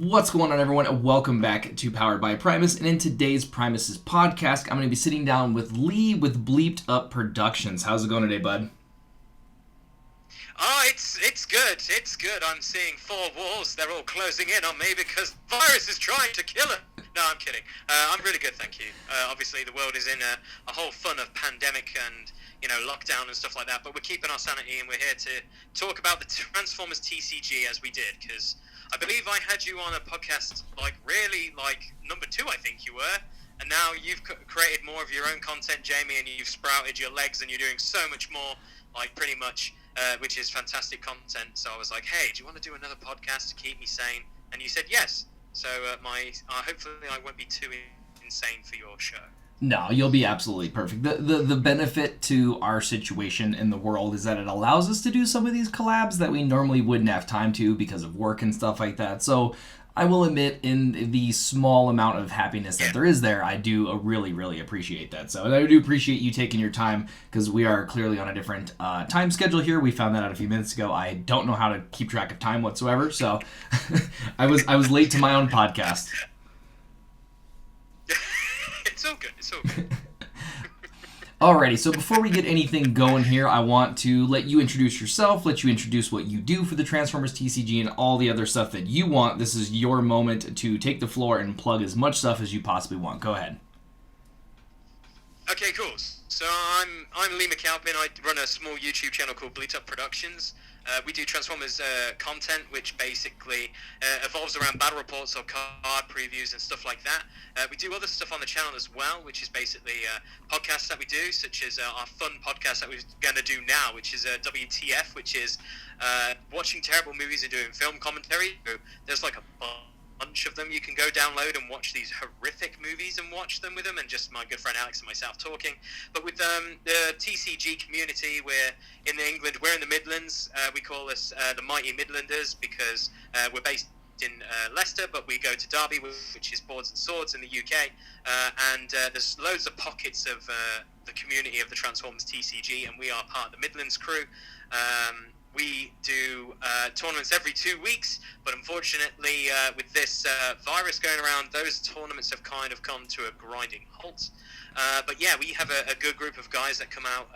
What's going on, everyone? Welcome back to Powered by Primus, and in today's Primus's podcast, I'm going to be sitting down with Lee with Bleeped Up Productions. How's it going today, bud? Oh, it's good. It's good. I'm seeing four walls. They're all closing in on me because the virus is trying to kill it. No, I'm kidding. I'm really good, thank you. Obviously, the world is in a whole fun of pandemic and lockdown and stuff like that. But we're keeping our sanity, and we're here to talk about the Transformers TCG as we did, because I believe I had you on a podcast really number 2, I think you were. And now you've created more of your own content, Jamie, and you've sprouted your legs, and you're doing so much more, pretty much. Which is fantastic content. So I was like, hey, do you want to do another podcast to keep me sane? And you said yes. So hopefully I won't be too insane for your show. No, you'll be absolutely perfect. The benefit to our situation in the world is that it allows us to do some of these collabs that we normally wouldn't have time to because of work and stuff like that. So I will admit, in the small amount of happiness that there is there, I do really, really appreciate that. So, and I do appreciate you taking your time, because we are clearly on a different time schedule here. We found that out a few minutes ago. I don't know how to keep track of time whatsoever, so I was late to my own podcast. It's all good. It's all good. Alrighty, so before we get anything going here, I want to let you introduce yourself, let you introduce what you do for the Transformers TCG and all the other stuff that you want. This is your moment to take the floor and plug as much stuff as you possibly want. Go ahead. Okay, cool. So I'm Lee Mcalpin. I run a small YouTube channel called Bleeped Up Productions. We do Transformers content, which basically evolves around battle reports or card previews and stuff like that. We do other stuff on the channel as well, which is basically podcasts that we do, such as our fun podcast that we're going to do now, which is WTF, which is watching terrible movies and doing film commentary. There's like a bunch of them you can go download and watch these horrific movies and watch them with them, and just my good friend Alex and myself talking. But with the TCG community, we're in England, we're in the Midlands. We call us the Mighty Midlanders because we're based in Leicester, but we go to Derby, which is Boards and Swords in the UK, and there's loads of pockets of the community of the Transformers TCG, and we are part of the Midlands crew. We do tournaments every 2 weeks, but unfortunately, with this virus going around, those tournaments have kind of come to a grinding halt. But yeah, we have a good group of guys that come out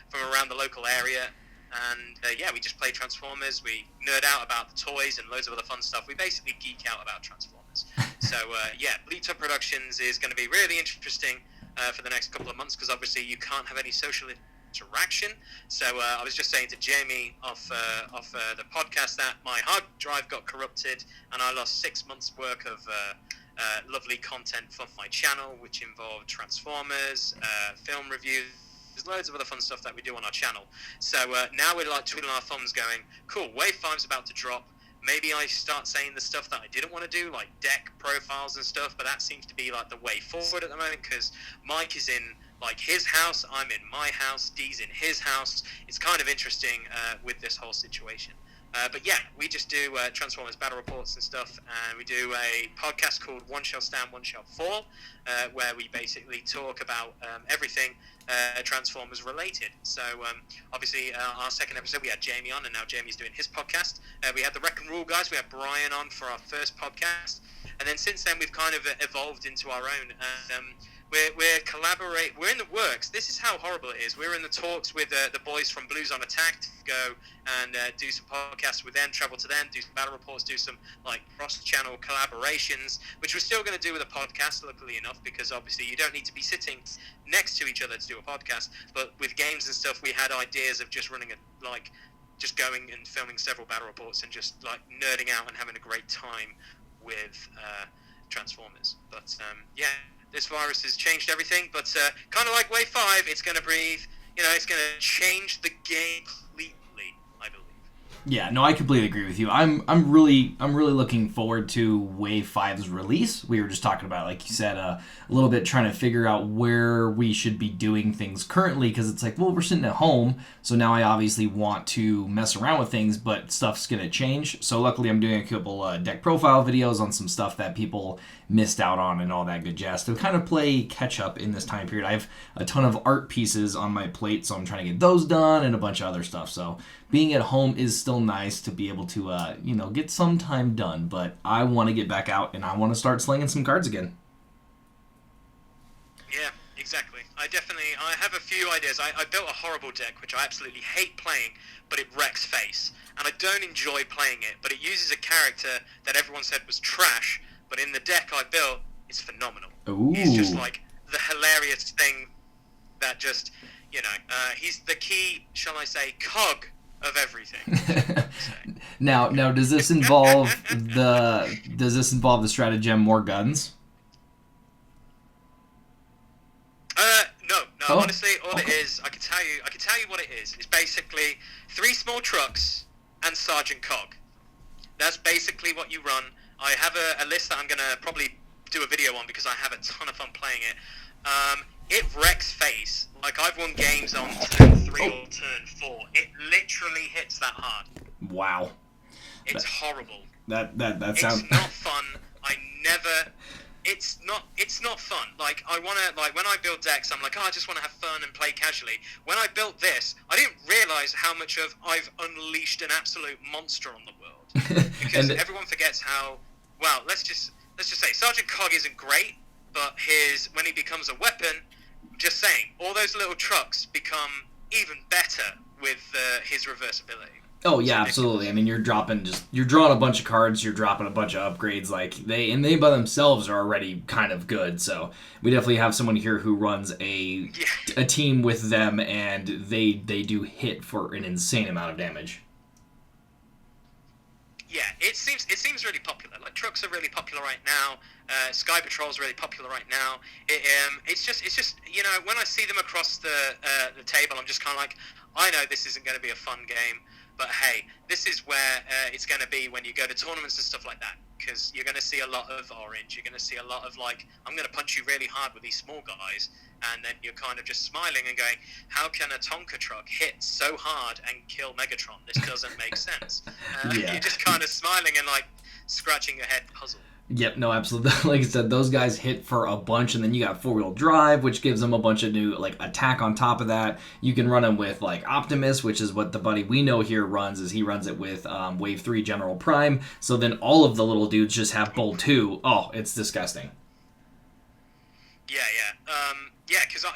from around the local area, and we just play Transformers. We nerd out about the toys and loads of other fun stuff. We basically geek out about Transformers. So Bleeped Up Productions is going to be really interesting for the next couple of months, because obviously you can't have any social interaction. So I was just saying to Jamie off the podcast that my hard drive got corrupted and I lost 6 months' worth of lovely content from my channel, which involved Transformers, film reviews. There's loads of other fun stuff that we do on our channel. So now we're twiddling our thumbs going, cool, Wave 5's about to drop. Maybe I start saying the stuff that I didn't want to do, like deck profiles and stuff, but that seems to be the way forward at the moment, because Mike is in his house, I'm in my house, Dee's in his house. It's kind of interesting with this whole situation. But yeah, we just do Transformers battle reports and stuff, and we do a podcast called One Shall Stand, One Shall Fall, where we basically talk about everything Transformers related. So obviously our second episode we had Jamie on, and now Jamie's doing his podcast. We had the Wreck and Rule guys, we had Brian on for our first podcast, and then since then we've kind of evolved into our own. We're in the works. This is how horrible it is. We're in the talks with the boys from Blues on Attack to go and do some podcasts with them, travel to them, do some battle reports, do some cross-channel collaborations, which we're still going to do with a podcast, luckily enough, because obviously you don't need to be sitting next to each other to do a podcast. But with games and stuff, we had ideas of just running just going and filming several battle reports and just nerding out and having a great time with Transformers. But this virus has changed everything, but kind of like Wave 5, it's going to breathe. It's going to change the game completely, I believe. Yeah, no, I completely agree with you. I'm really looking forward to Wave 5's release. We were just talking about, like you said, a little bit trying to figure out where we should be doing things currently, because it's we're sitting at home, so now I obviously want to mess around with things, but stuff's going to change. So luckily I'm doing a couple deck profile videos on some stuff that people missed out on and all that good jazz to kind of play catch up in this time period. I have a ton of art pieces on my plate, so I'm trying to get those done and a bunch of other stuff. So being at home is still still nice to be able to, get some time done. But I want to get back out and I want to start slinging some cards again. Yeah, exactly. I have a few ideas. I built a horrible deck, which I absolutely hate playing, but it wrecks face. And I don't enjoy playing it, but it uses a character that everyone said was trash, but in the deck I built, it's phenomenal. Ooh. He's just like the hilarious thing that just, he's the key, shall I say, cog of everything. Now, does this involve the stratagem more guns? No. Oh, Honestly, all okay. it is, I can tell you what it is. It's basically 3 small trucks and Sergeant Cog. That's basically what you run. I have a list that I'm gonna probably do a video on because I have a ton of fun playing it. It wrecks face. Like, I've won games on turn 3 or turn 4. It literally hits that hard. Wow. It's horrible. That sounds. It's not fun. It's not fun. Like, when I build decks, I'm like, I just want to have fun and play casually. When I built this, I didn't realize how much of I've unleashed an absolute monster on the world. Because everyone forgets how, well, let's just say Sergeant Cog isn't great, but when he becomes a weapon, just saying, all those little trucks become even better with his reversibility. Oh yeah, absolutely. I mean, you're drawing a bunch of cards, you're dropping a bunch of upgrades. Like they by themselves are already kind of good. So we definitely have someone here who runs a team with them, and they do hit for an insane amount of damage. Yeah, it seems really popular. Like, trucks are really popular right now. Sky Patrol's really popular right now. It's just when I see them across the table, I'm just kind of like, I know this isn't going to be a fun game, but hey, this is where it's going to be when you go to tournaments and stuff like that, because you're going to see a lot of orange. You're going to see a lot of, like, I'm going to punch you really hard with these small guys, and then you're kind of just smiling and going, how can a Tonka truck hit so hard and kill Megatron? This doesn't make sense. Yeah. You're just kind of smiling and, like, scratching your head puzzled. Yep, no, absolutely. Like I said, those guys hit for a bunch, and then you got 4-wheel drive, which gives them a bunch of new, like, attack on top of that. You can run them with, like, Optimus, which is what the buddy we know here runs, is he runs it with Wave 3 General Prime. So then all of the little dudes just have Bolt 2. Oh, it's disgusting. Yeah.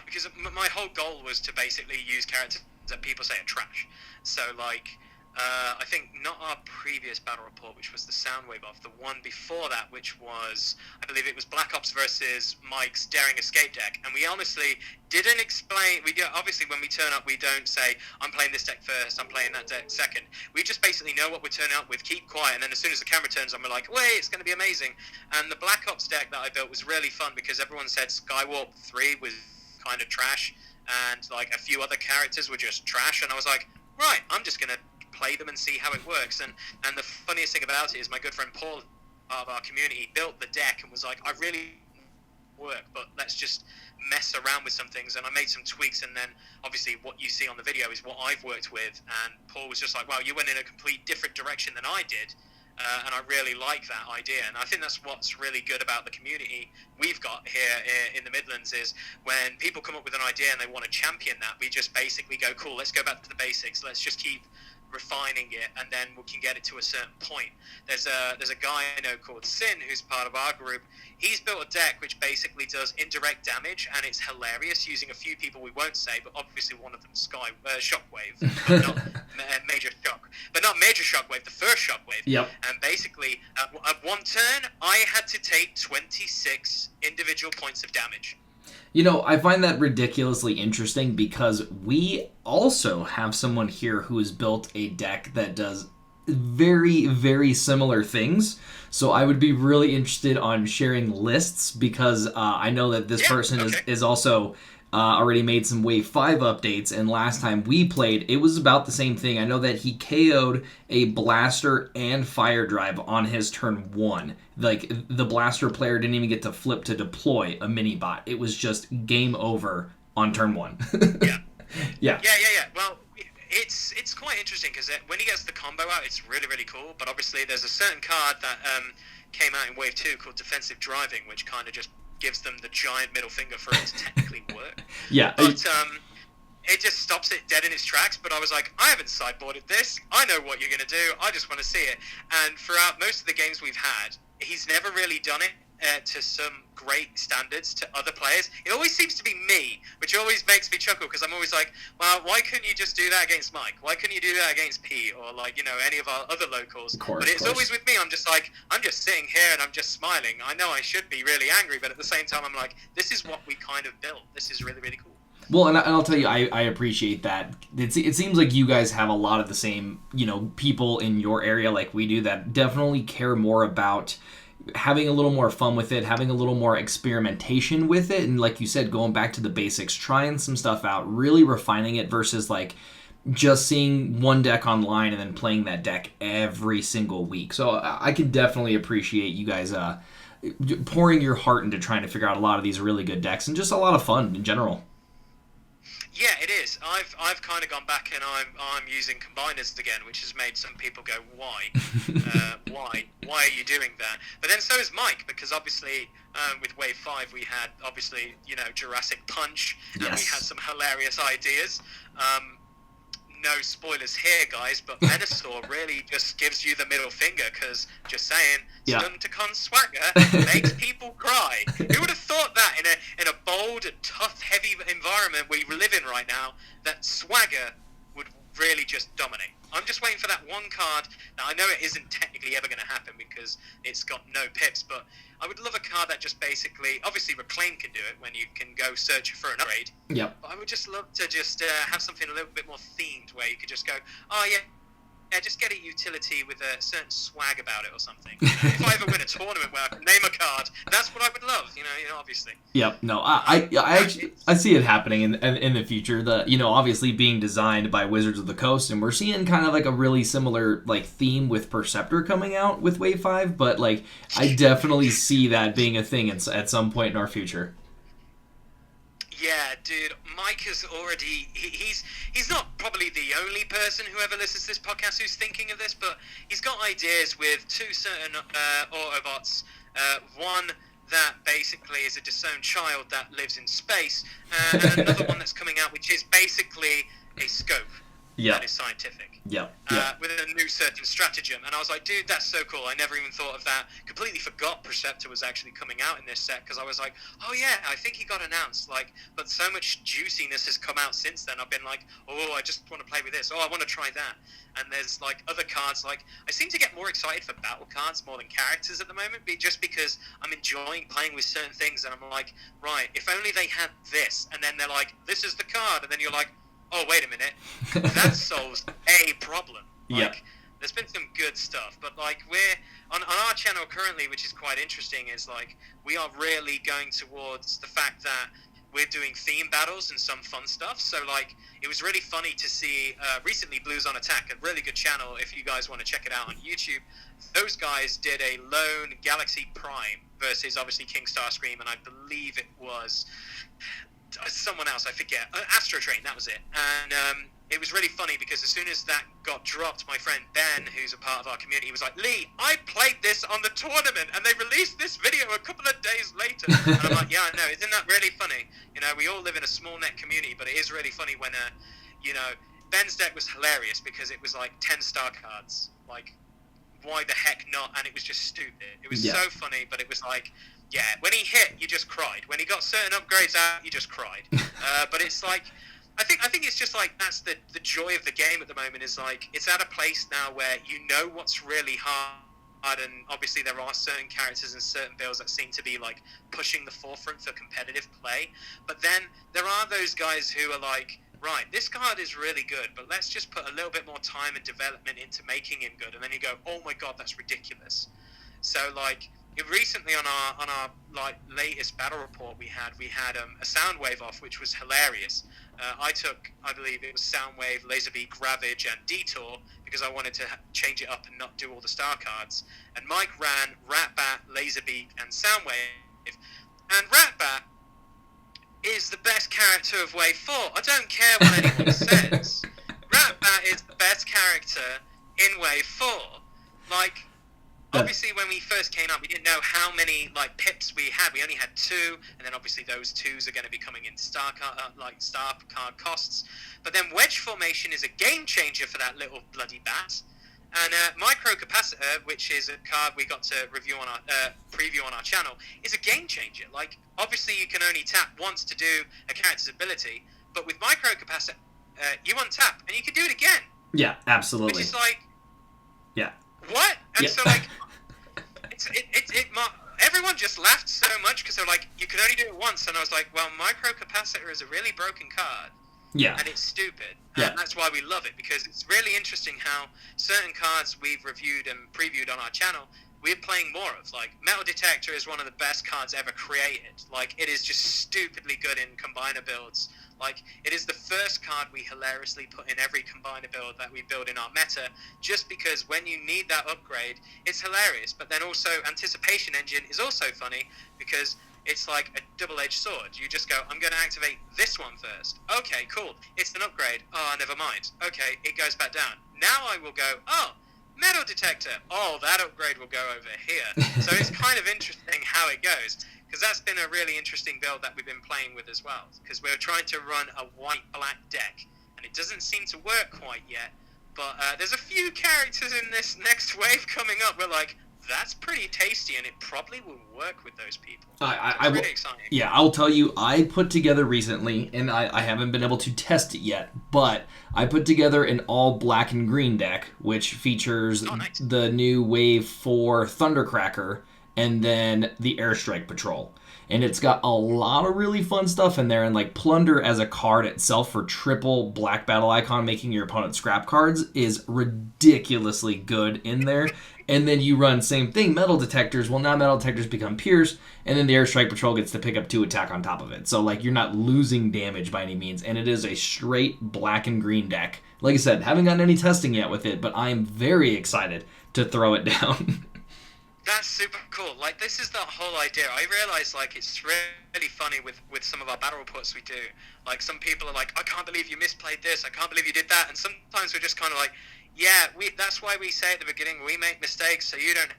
Because my whole goal was to basically use characters that people say are trash. So, like, I think not our previous battle report, which was the Soundwave off, the one before that, which was, I believe it was Black Ops versus Mike's Daring Escape deck, and we honestly didn't explain. Obviously when we turn up, we don't say, I'm playing this deck first, I'm playing that deck second. We just basically know what we're turning up with, keep quiet, and then as soon as the camera turns on, we're like, wait, it's going to be amazing. And the Black Ops deck that I built was really fun because everyone said Skywarp 3 was kind of trash, and like a few other characters were just trash, and I was like, right, I'm just going to play them and see how it works. And the funniest thing about it is my good friend Paul of our community built the deck and was like, I really work, but let's just mess around with some things. And I made some tweaks, and then obviously what you see on the video is what I've worked with. And Paul was just like, wow, you went in a complete different direction than I did. And I really like that idea. And I think that's what's really good about the community we've got here in the Midlands, is when people come up with an idea and they want to champion that, we just basically go, cool, let's go back to the basics. Let's just keep refining it, and then we can get it to a certain point. There's a guy I know called Sin, who's part of our group. He's built a deck which basically does indirect damage, and it's hilarious, using a few people we won't say, but obviously one of them Shockwave, but not Major Shock, but not Major Shockwave, the first Shockwave. Yep. And basically at one turn I had to take 26 individual points of damage. You know, I find that ridiculously interesting because we also have someone here who has built a deck that does very, very similar things. So I would be really interested on sharing lists, because I know that this person is also already made some Wave 5 updates, and last time we played, it was about the same thing. I know that he KO'd a Blaster and Fire Drive on his turn 1. Like, the Blaster player didn't even get to flip to deploy a mini-bot. It was just game over on turn 1. Yeah. Well, it's quite interesting, because when he gets the combo out, it's really, really cool. But obviously there's a certain card that came out in Wave 2 called Defensive Driving, which kind of just gives them the giant middle finger for it to technically work. Yeah. But it just stops it dead in its tracks. But I was like, I haven't sideboarded this. I know what you're going to do. I just want to see it. And throughout most of the games we've had, he's never really done it to some great standards to other players. It always seems to be me, which always makes me chuckle, because I'm always like, well, why couldn't you just do that against Mike? Why couldn't you do that against Pete, or like, you know, any of our other locals? But it's always with me. I'm just like, I'm just sitting here and I'm just smiling. I know I should be really angry, but at the same time I'm like, this is what we kind of built. This is really, really cool. Well, and I'll tell you, I appreciate that. It seems like you guys have a lot of the same, you know, people in your area like we do that definitely care more about having a little more fun with it, having a little more experimentation with it, and like you said, going back to the basics, trying some stuff out, really refining it versus like just seeing one deck online and then playing that deck every single week. So I can definitely appreciate you guys pouring your heart into trying to figure out a lot of these really good decks, and just a lot of fun in general. Yeah, it is. I've kind of gone back and I'm using combiners again, which has made some people go, why? Why are you doing that? But then so is Mike, because obviously with Wave 5 we had, obviously, you know, Jurassic Punch, and we had some hilarious ideas. No spoilers here, guys, but Venusaur really just gives you the middle finger, because, just saying, Stunticon Swagger makes people cry. Who would have thought that in a bold and tough, heavy environment we live in right now, that Swagger would really just dominate? I'm just waiting for that one card. Now, I know it isn't technically ever going to happen because it's got no pips, but I would love a card that just basically, obviously Reclaim can do it when you can go search for an upgrade. Yep. But I would just love to just have something a little bit more themed, where you could just go, oh yeah, just get a utility with a certain swag about it or something. If I ever win a tournament where I can name a card, that's what I would love. You know, obviously. Yep. No, I actually see it happening in the future. Obviously being designed by Wizards of the Coast, and we're seeing kind of like a really similar like theme with Perceptor coming out with Wave 5. But like, I definitely see that being a thing at some point in our future. Yeah, dude, Mike has already... He's not probably the only person who ever listens to this podcast who's thinking of this, but he's got ideas with two certain Autobots. One that basically is a disowned child that lives in space, and another one that's coming out, which is basically a scope that is scientific. With a new certain stratagem. And I was like, dude, that's so cool. I never even thought of that. Completely forgot Preceptor was actually coming out in this set, because I was like, oh yeah, I think he got announced. Like, but so much juiciness has come out since then. I've been like, oh, I just want to play with this. Oh, I want to try that. And there's like other cards. Like, I seem to get more excited for battle cards more than characters at the moment, just because I'm enjoying playing with certain things. And I'm like, right, if only they had this. And then they're like, this is the card. And then you're like, oh, wait a minute, that solves a problem. Like, there's been some good stuff, but like, we're on our channel currently, which is quite interesting, is like, we are really going towards the fact that we're doing theme battles and some fun stuff. So like, it was really funny to see recently Blues on Attack, a really good channel if you guys want to check it out on YouTube. Those guys did a lone Galaxy Prime versus obviously King Starscream, and I believe it was someone else, I forget. Astro Train, that was it. And it was really funny, because as soon as that got dropped, my friend Ben, who's a part of our community, was like, Lee, I played this on the tournament, and they released this video a couple of days later. And I'm like, yeah, I know, isn't that really funny? You know, we all live in a small net community, but it is really funny when, you know, Ben's deck was hilarious because it was like 10-star cards. Like, why the heck not? And it was just stupid. It was so funny, but it was like, yeah, when he hit, you just cried. When he got certain upgrades out, you just cried. But it's like, I think it's just like, that's the joy of the game at the moment, is like, it's at a place now where you know what's really hard, and obviously there are certain characters and certain builds that seem to be like pushing the forefront for competitive play. But then there are those guys who are like, right, this card is really good, but let's just put a little bit more time and development into making him good. And then you go, oh my god, that's ridiculous. So like, recently on our like latest battle report, we had a Soundwave off, which was hilarious. I took, I believe it was Soundwave, Laserbeak, Ravage, and Detour, because I wanted to change it up and not do all the star cards. And Mike ran Ratbat, Laserbeak, and Soundwave. And Ratbat is the best character of Wave 4. I don't care what anyone says. Ratbat is the best character in Wave 4. Like, obviously when we first came out, we didn't know how many like pips we had. We only had 2, and then obviously those 2s are going to be coming in star card costs. But then wedge formation is a game changer for that little bloody bat. And micro capacitor, which is a card we got to review on our preview on our channel, is a game changer. Like, obviously you can only tap once to do a character's ability, but with micro capacitor, you untap and you can do it again. Yeah, absolutely. Which is like, yeah, what? And yeah. so like, everyone just laughed so much because they're like, you can only do it once, and I was like, well, micro capacitor is a really broken card. Yeah. And it's stupid. Yeah. And that's why we love it, because it's really interesting how certain cards we've reviewed and previewed on our channel, we're playing more of. Like, Metal Detector is one of the best cards ever created. Like, it is just stupidly good in combiner builds. Like, it is the first card we hilariously put in every combiner build that we build in our meta, just because when you need that upgrade, it's hilarious. But then also, Anticipation Engine is also funny, because it's like a double-edged sword. You just go, I'm going to activate this one first. Okay, cool. It's an upgrade. Oh, never mind. Okay, it goes back down. Now I will go, oh, Metal Detector. Oh, that upgrade will go over here. So it's kind of interesting how it goes, because that's been a really interesting build that we've been playing with as well, because we're trying to run a white-black deck, and it doesn't seem to work quite yet. But there's a few characters in this next wave coming up. We're like, that's pretty tasty, and it probably will work with those people. It's really exciting. Yeah, I'll tell you, I put together recently, and I haven't been able to test it yet, but I put together an all black and green deck, which features the new Wave 4 Thundercracker, and then the Airstrike Patrol. And it's got a lot of really fun stuff in there, and like Plunder as a card itself for triple black battle icon, making your opponent scrap cards, is ridiculously good in there. And then you run same thing, Metal Detectors. Well, now Metal Detectors become Pierce, and then the Airstrike Patrol gets to pick up 2 attack on top of it. So like, you're not losing damage by any means, and it is a straight black and green deck. Like I said, haven't gotten any testing yet with it, but I'm very excited to throw it down. That's super cool. Like, this is the whole idea. I realize, like, it's really funny with some of our battle reports we do. Like, some people are like, I can't believe you misplayed this. I can't believe you did that. And sometimes we're just kind of like, yeah, that's why we say at the beginning, we make mistakes so you don't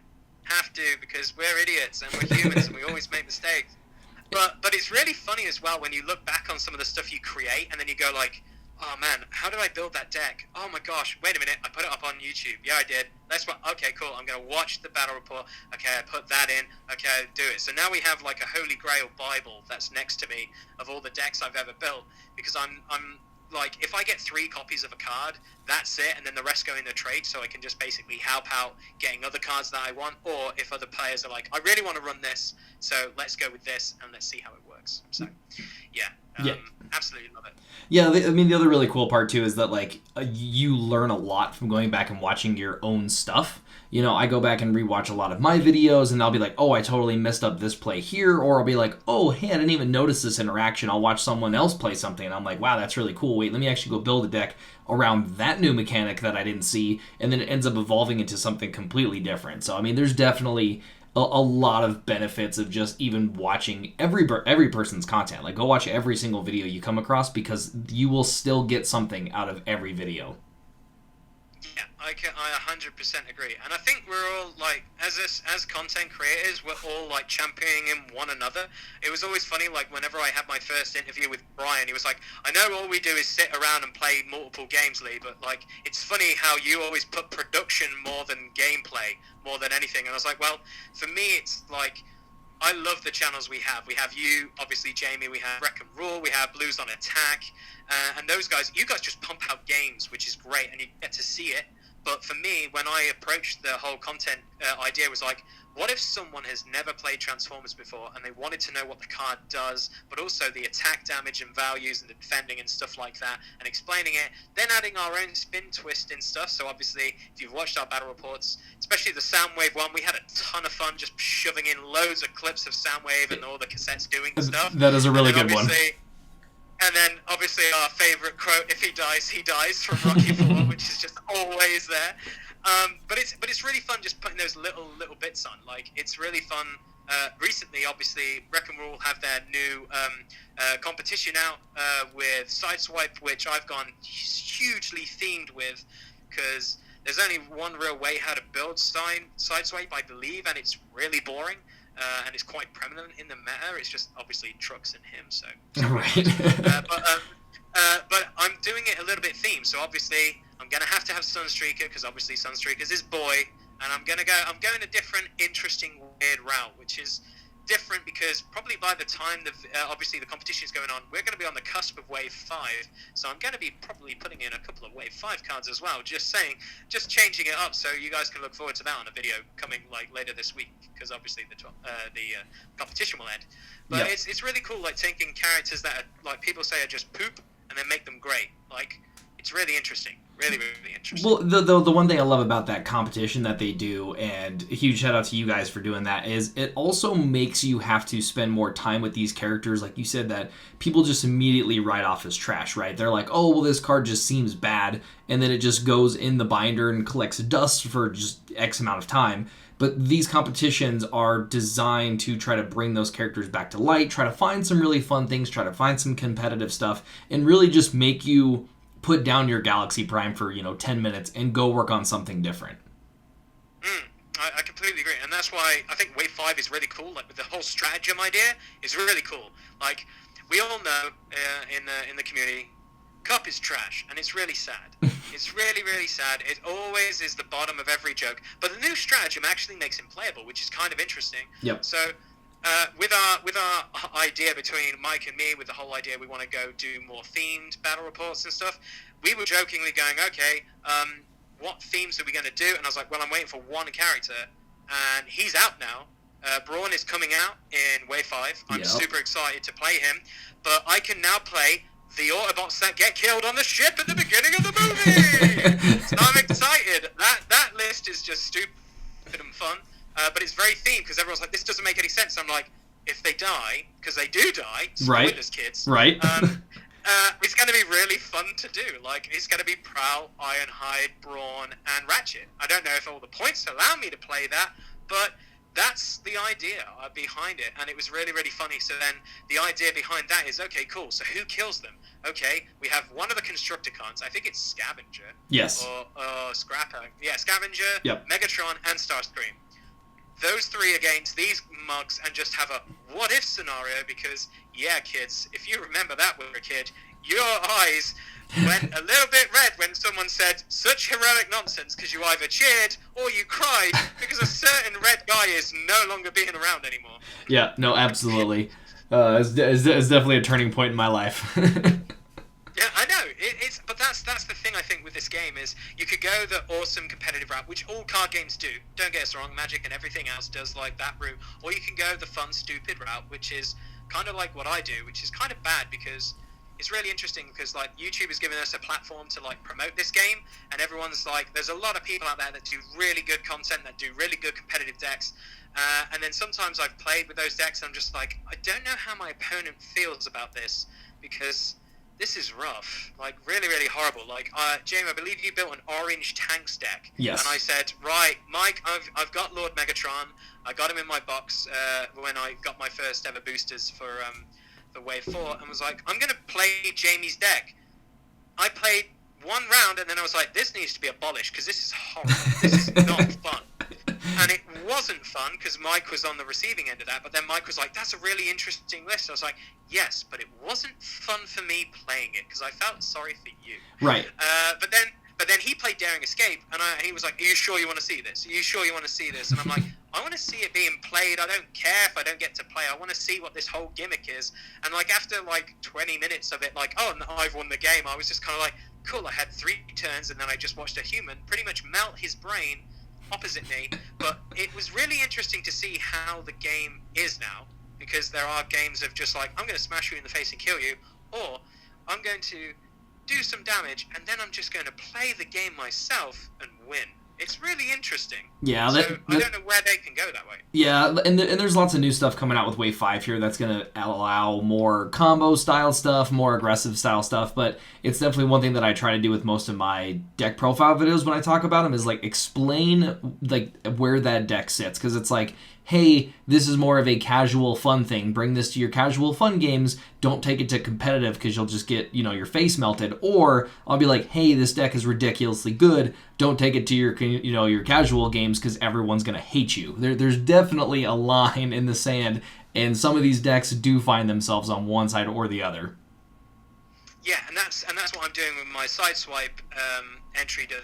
have to, because we're idiots and we're humans and we always make mistakes. But it's really funny as well when you look back on some of the stuff you create and then you go like, oh man, how did I build that deck? Oh my gosh, wait a minute, I put it up on YouTube. Yeah, I did. Okay, cool. I'm going to watch the battle report. Okay, I put that in. Okay, I do it. So now we have like a holy grail Bible that's next to me of all the decks I've ever built, because I'm like, if I get 3 copies of a card, that's it, and then the rest go in the trade, so I can just basically help out getting other cards that I want, or if other players are like, I really want to run this, so let's go with this, and let's see how it works. So, yeah. Absolutely love it. Yeah, I mean, the other really cool part, too, is that, like, you learn a lot from going back and watching your own stuff. You know, I go back and rewatch a lot of my videos, and I'll be like, oh, I totally messed up this play here, or I'll be like, oh, hey, I didn't even notice this interaction. I'll watch someone else play something, and I'm like, wow, that's really cool. Wait, let me actually go build a deck around that new mechanic that I didn't see, and then it ends up evolving into something completely different. So, I mean, there's definitely a lot of benefits of just even watching every person's content. Like, go watch every single video you come across, because you will still get something out of every video. Yeah, I 100% agree, and I think we're all like, as content creators, we're all like championing one another. It was always funny, like whenever I had my first interview with Brian, he was like, I know all we do is sit around and play multiple games, Lee, but like, it's funny how you always put production more than gameplay, more than anything. And I was like, well, for me, it's like, I love the channels we have. We have you, obviously, Jamie. We have Wreck and Rule. We have Blues on Attack. And those guys, you guys just pump out games, which is great, and you get to see it. But for me, when I approached the whole content idea, was like, what if someone has never played Transformers before and they wanted to know what the card does, but also the attack damage and values and the defending and stuff like that, and explaining it, then adding our own spin twist and stuff. So obviously, if you've watched our battle reports, especially the Soundwave one, we had a ton of fun just shoving in loads of clips of Soundwave and all the cassettes doing stuff. That is a really good one. And then, obviously, our favourite quote, if he dies, from Rocky IV, which is just always there. But it's really fun just putting those little bits on. Like, it's really fun. Recently, obviously, Wreck and Rule have their new competition out with Sideswipe, which I've gone hugely themed with, because there's only one real way how to build Sideswipe, I believe, and it's really boring. And it's quite prevalent in the meta. It's just obviously trucks and him, so right. But I'm doing it a little bit themed. So obviously I'm gonna have to have Sunstreaker because obviously Sunstreaker's his boy, and I'm going a different, interesting, weird route, which is different because probably by the time obviously the competition is going on, we're going to be on the cusp of Wave 5, so I'm going to be probably putting in a couple of Wave 5 cards as well, just changing it up, so you guys can look forward to that on a video coming like later this week, because obviously the competition will end. But yep. it's really cool, like taking characters that are, like people say are just poop and then make them great. Like, it's really interesting. Really, really interesting. Well, the one thing I love about that competition that they do, and a huge shout out to you guys for doing that, is it also makes you have to spend more time with these characters, like you said, that people just immediately write off as trash, right? They're like, oh, well, this card just seems bad, and then it just goes in the binder and collects dust for just X amount of time. But these competitions are designed to try to bring those characters back to light, try to find some really fun things, try to find some competitive stuff, and really just make you put down your Galaxy Prime for 10 minutes and go work on something different. I completely agree, and that's why I think Wave 5 is really cool. Like, with the whole stratagem idea is really cool. Like, we all know in the community, Cup is trash, and it's really sad. It's really, really sad. It always is the bottom of every joke. But the new stratagem actually makes him playable, which is kind of interesting. Yep. So, with our idea between Mike and me, with the whole idea we want to go do more themed battle reports and stuff, we were jokingly going, okay, what themes are we going to do? And I was like, well, I'm waiting for one character, and he's out now. Braun is coming out in Wave 5. I'm super excited to play him, but I can now play the Autobots that get killed on the ship at the beginning of the movie. So I'm excited. That list is just stupid and fun. But it's very themed because everyone's like, this doesn't make any sense. I'm like, if they die, because they do die, spoilers, kids. Right. It's going to be really fun to do. Like, it's going to be Prowl, Ironhide, Brawn, and Ratchet. I don't know if all the points allow me to play that, but that's the idea behind it, and it was really, really funny. So then the idea behind that is, okay, cool, so who kills them? Okay, we have one of the Constructicons. I think it's Scavenger. Yes. Or Scrapper. Yeah, Scavenger, yep. Megatron, and Starscream. Those three against these mugs and just have a what-if scenario because, yeah, kids, if you remember that when you were a kid, your eyes went a little bit red when someone said such heroic nonsense because you either cheered or you cried because a certain red guy is no longer being around anymore. Yeah, no, absolutely. It's definitely a turning point in my life. Yeah, I know. But that's the thing I think with this game is you could go the awesome competitive route, which all card games do. Don't get us wrong, Magic and everything else does like that route. Or you can go the fun, stupid route, which is kind of like what I do, which is kind of bad because it's really interesting because like YouTube has given us a platform to like promote this game, and everyone's like, there's a lot of people out there that do really good content, that do really good competitive decks. And then sometimes I've played with those decks and I'm just like, I don't know how my opponent feels about this because this is rough, like really, really horrible. Like, Jamie, I believe you built an orange tanks deck. Yes. And I said, right, Mike, I've got Lord Megatron. I got him in my box when I got my first ever boosters for Wave 4, and was like, I'm going to play Jamie's deck. I played one round, and then I was like, this needs to be abolished, because this is horrible. This is not fun. And it wasn't fun, because Mike was on the receiving end of that, but then Mike was like, that's a really interesting list. I was like, yes, but it wasn't fun for me playing it, because I felt sorry for you. Right. But then he played Daring Escape, and he was like, are you sure you want to see this? Are you sure you want to see this? And I'm like, I want to see it being played. I don't care if I don't get to play. I want to see what this whole gimmick is. And like after like 20 minutes of it, like, oh, I've won the game, I was just kind of like, cool, I had 3 turns, and then I just watched a human pretty much melt his brain opposite me. But it was really interesting to see how the game is now, because there are games of just like, I'm going to smash you in the face and kill you, or I'm going to do some damage, and then I'm just going to play the game myself and win. It's really interesting. Yeah, so I don't know where they can go that way. Yeah, and there's lots of new stuff coming out with Wave 5 here that's going to allow more combo style stuff, more aggressive style stuff, but it's definitely one thing that I try to do with most of my deck profile videos when I talk about them is like explain like where that deck sits, because it's like hey, this is more of a casual fun thing. Bring this to your casual fun games. Don't take it to competitive because you'll just get, your face melted. Or I'll be like, hey, this deck is ridiculously good. Don't take it to your, your casual games because everyone's going to hate you. There's definitely a line in the sand, and some of these decks do find themselves on one side or the other. Yeah, and that's what I'm doing with my Sideswipe entry to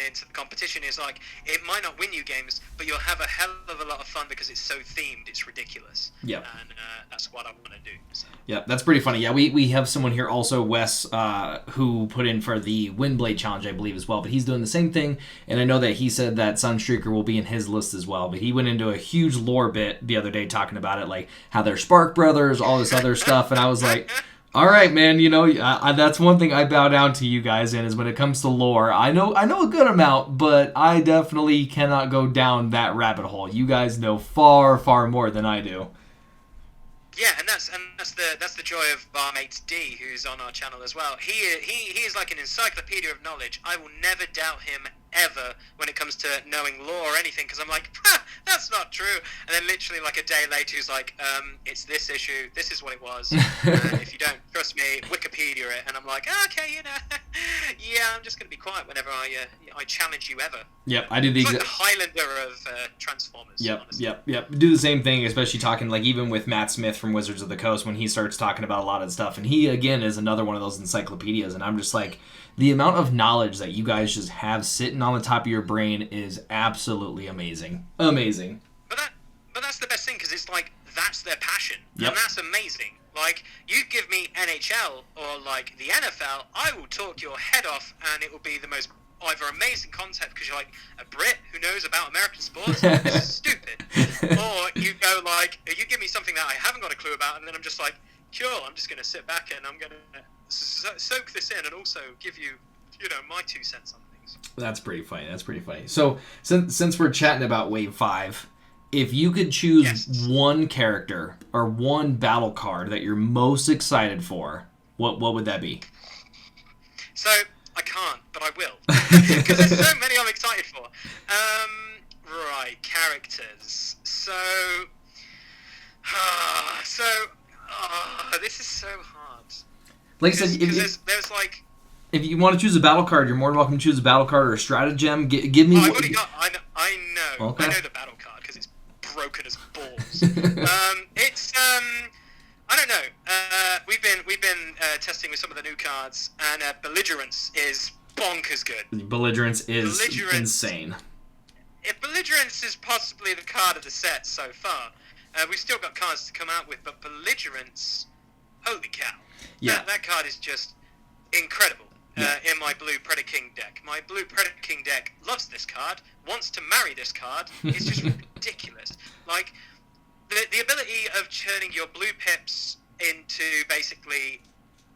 into the competition. Is like, it might not win you games, but you'll have a hell of a lot of fun because it's so themed. It's ridiculous. Yeah, and that's what I want to do. So. Yeah, that's pretty funny. Yeah, we have someone here also, Wes, who put in for the Windblade Challenge, I believe, as well. But he's doing the same thing, and I know that he said that Sunstreaker will be in his list as well. But he went into a huge lore bit the other day talking about it, like how they're Spark Brothers, all this other stuff, and I was like, all right, man, that's one thing I bow down to you guys in, is when it comes to lore. I know a good amount, but I definitely cannot go down that rabbit hole. You guys know far, far more than I do. Yeah, and that's the joy of Barmate D, who's on our channel as well. He is like an encyclopedia of knowledge. I will never doubt him ever when it comes to knowing lore or anything, because I'm like, that's not true. And then literally like a day later, he's like, it's this issue. This is what it was. If you don't trust me, Wikipedia it. And I'm like, okay, yeah, I'm just gonna be quiet whenever I challenge you ever. Yep, I do the like the Highlander of Transformers. Yep, honestly. yep. Do the same thing, especially talking like even with Matt Smith from Wizards of the Coast when he starts talking about a lot of stuff, and he again is another one of those encyclopedias, and I'm just like, the amount of knowledge that you guys just have sitting on the top of your brain is absolutely amazing. Amazing. But that's the best thing, because it's like, that's their passion. Yep. And that's amazing. Like, you give me NHL or like the NFL, I will talk your head off, and it will be the most either amazing concept because you're like a Brit who knows about American sports. This is stupid. Or you go like, you give me something that I haven't got a clue about, and then I'm just like, sure, I'm just going to sit back and I'm going to soak this in and also give you, my 2 cents on things. That's pretty funny. So since we're chatting about Wave 5, if you could choose one character or one battle card that you're most excited for, what would that be? So, I can't, but I will. Because there's so many I'm excited for. Right, characters. So, this is so hard. Like I said, there's like... If you want to choose a battle card, you're more than welcome to choose a battle card or a stratagem. Give me... I already got... I know. Okay. I know the battle card because it's broken as balls. It's... I don't know. We've been testing with some of the new cards, and Belligerence is bonkers good. Belligerence is insane. Belligerence is possibly the card of the set so far. We've still got cards to come out with, but Belligerence, holy cow! Yeah, that card is just incredible. In my blue Predaking deck, my blue Predaking deck loves this card, wants to marry this card. It's just ridiculous. Like. The ability of turning your blue pips into basically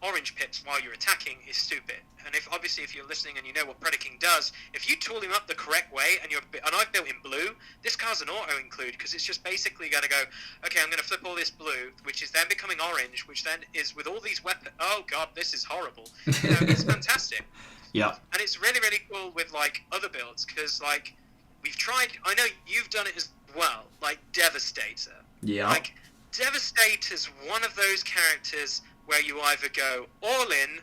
orange pips while you're attacking is stupid. And if you're listening and you know what Predaking does, if you tool him up the correct way and I've built in blue, this card's an auto include because it's just basically going to go, okay, I'm going to flip all this blue, which is then becoming orange, which then is with all these weapons. Oh god, this is horrible. It's fantastic. Yeah. And it's really, really cool with like other builds because like we've tried. I know you've done it as well, like Devastator. Yeah. Like, Devastator's one of those characters where you either go all in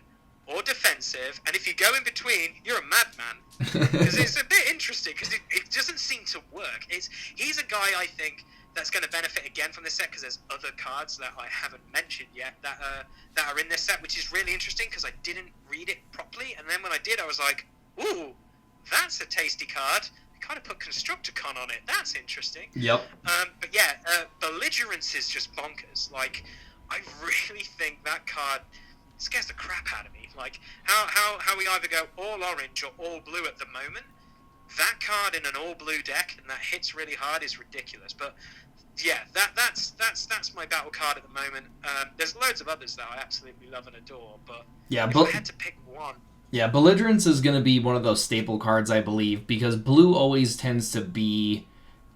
or defensive, and if you go in between, you're a madman. Because it's a bit interesting, because it doesn't seem to work. He's a guy, I think, that's going to benefit again from this set, because there's other cards that I haven't mentioned yet that are in this set, which is really interesting, because I didn't read it properly, and then when I did, I was like, ooh, that's a tasty card. Kind of put Constructicon on it. That's interesting. Yep. But yeah, Belligerence is just bonkers. Like, I really think that card scares the crap out of me. Like, how we either go all orange or all blue at the moment. That card in an all blue deck and that hits really hard is ridiculous. But yeah, that's my battle card at the moment. There's loads of others that I absolutely love and adore. But yeah, if I had to pick one. Yeah, Belligerence is going to be one of those staple cards, I believe, because blue always tends to be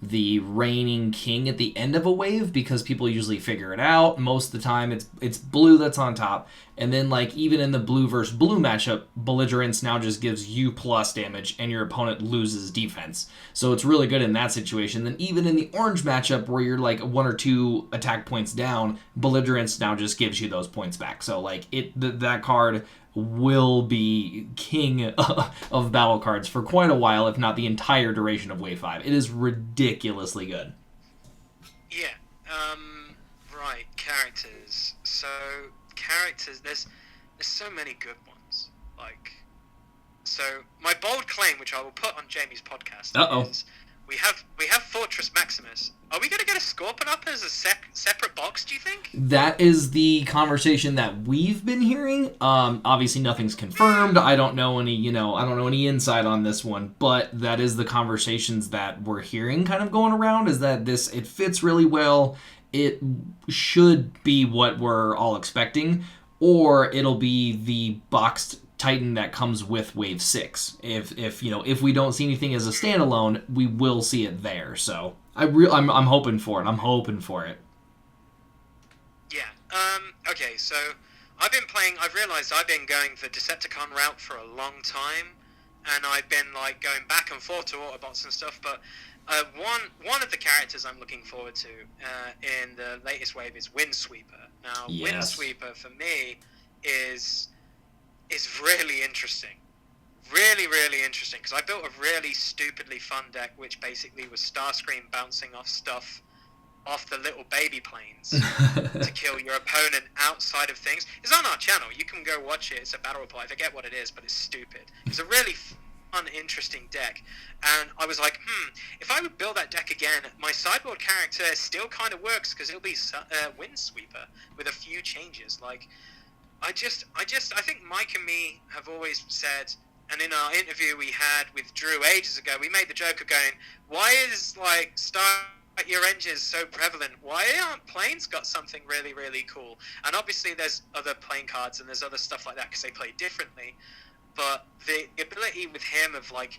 the reigning king at the end of a wave because people usually figure it out. Most of the time it's blue that's on top. And then like even in the blue versus blue matchup, belligerence now just gives you plus damage and your opponent loses defense. So it's really good in that situation. Then even in the orange matchup where you're like 1 or 2 attack points down, belligerence now just gives you those points back. So like that card will be king of battle cards for quite a while, if not the entire duration of Wave 5. It is ridiculously good. Yeah. Right. Characters. So characters. There's so many good ones. Like, so my bold claim, which I will put on Jamie's podcast, is we have Fortress Maximus. Are we going to get a Scorpion up as a separate box, do you think? That is the conversation that we've been hearing. Obviously nothing's confirmed. I don't know any insight on this one, but that is the conversations that we're hearing kind of going around, is that it fits really well. It should be what we're all expecting, or it'll be the boxed Titan that comes with Wave 6. If we don't see anything as a standalone, we will see it there. So I'm hoping for it. I'm hoping for it. Yeah. Okay. So I've realized I've been going the Decepticon route for a long time, and I've been like going back and forth to Autobots and stuff. But one of the characters I'm looking forward to in the latest wave is Windsweeper. Now, Yes. Windsweeper for me is really interesting. Really, really interesting, because I built a really stupidly fun deck which basically was Starscream bouncing off stuff off the little baby planes to kill your opponent outside of things. It's on our channel. You can go watch it. It's a battle report. I forget what it is, but it's stupid. It's a really fun, interesting deck. And I was like, if I would build that deck again, my sideboard character still kind of works because it'll be Windsweeper with a few changes. Like, I think Mike and me have always said, and in our interview we had with Drew ages ago, we made the joke of going, why is like start your engines so prevalent? Why aren't planes got something really, really cool? And obviously there's other plane cards and there's other stuff like that because they play differently. But the ability with him of like,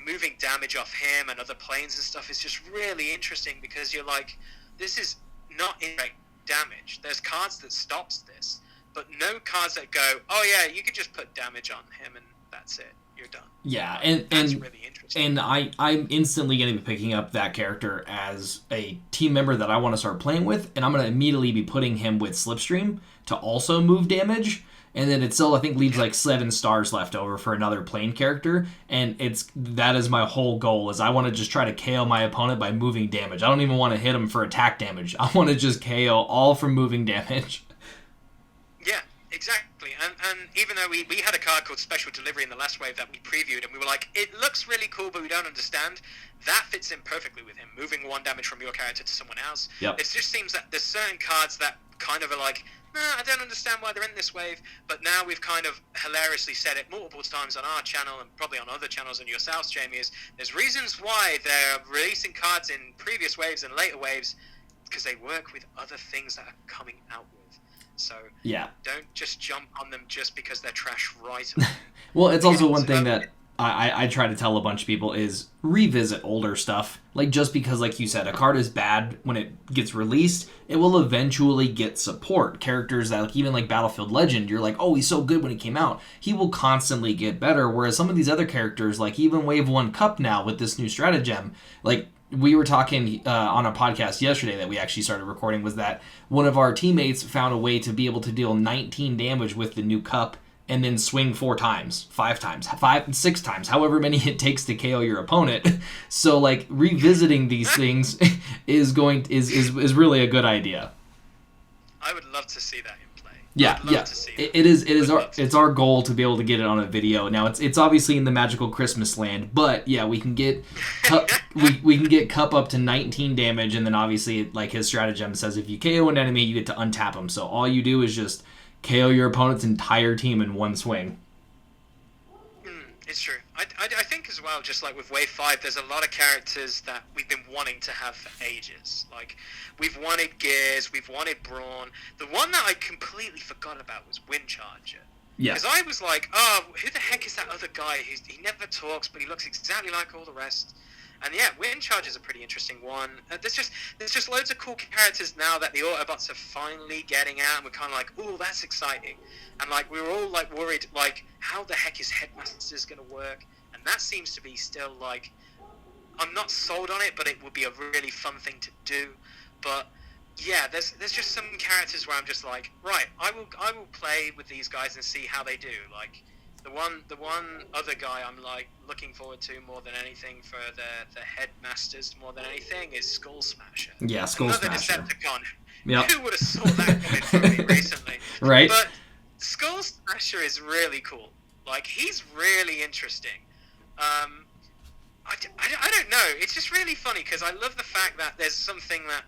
moving damage off him and other planes and stuff is just really interesting because you're like, this is not indirect damage. There's cards that stops this, but no cards that go, oh yeah, you could just put damage on him and that's it. You're done. Yeah, and that's really interesting. And I'm instantly going to be picking up that character as a team member that I want to start playing with, and I'm going to immediately be putting him with Slipstream to also move damage. And then it still, I think, leaves like 7 stars left over for another plane character. And that is my whole goal, is I want to just try to KO my opponent by moving damage. I don't even want to hit him for attack damage. I want to just KO all from moving damage. Yeah, exactly. And even though we had a card called Special Delivery in the last wave that we previewed, and we were like, it looks really cool, but we don't understand, that fits in perfectly with him, moving 1 damage from your character to someone else. Yep. It just seems that there's certain cards that kind of are like, I don't understand why they're in this wave, but now we've kind of hilariously said it multiple times on our channel and probably on other channels and yourselves, Jamie, is there's reasons why they're releasing cards in previous waves and later waves because they work with other things that are coming out with. So yeah, don't just jump on them just because they're trash right away. Well, it's also one thing that I try to tell a bunch of people is revisit older stuff. Like, just because, like you said, a card is bad when it gets released, it will eventually get support. Characters that, like, even like Battlefield Legend, you're like, oh, he's so good when he came out. He will constantly get better, whereas some of these other characters, like even Wave 1 Cup now with this new stratagem, like, we were talking on a podcast yesterday that we actually started recording, was that one of our teammates found a way to be able to deal 19 damage with the new Cup and then swing 4 times, 5 times, 6 times, however many it takes to KO your opponent. So, like, revisiting these things is really a good idea. I would love to see that in play. Yeah. It's our goal to be able to get it on a video. Now it's obviously in the magical Christmas land, but yeah, we can get we can get Cup up to 19 damage, and then obviously, like his stratagem says, if you KO an enemy, you get to untap them. So all you do is just KO your opponent's entire team in one swing. It's true. I think as well, just like with Wave 5, there's a lot of characters that we've been wanting to have for ages. Like, we've wanted Gears, we've wanted Brawn. The one that I completely forgot about was Windcharger. Yeah. Because I was like, oh, who the heck is that other guy? He never talks, but he looks exactly like all the rest. And yeah, Wind Charge is a pretty interesting one. There's just loads of cool characters now that the Autobots are finally getting out, and we're kind of like, ooh, that's exciting. And like we were all like worried, like how the heck is Headmasters going to work? And that seems to be still like, I'm not sold on it, but it would be a really fun thing to do. But yeah, there's just some characters where I'm just like, right, I will play with these guys and see how they do. Like the one other guy I'm like looking forward to more than anything for the Headmasters more than anything is Skull Smasher. Yeah, Skull Smasher. Another Decepticon. Yep. Who would have saw that coming from me recently? Right. But Skull Smasher is really cool. Like he's really interesting. I don't know. It's just really funny because I love the fact that there's something that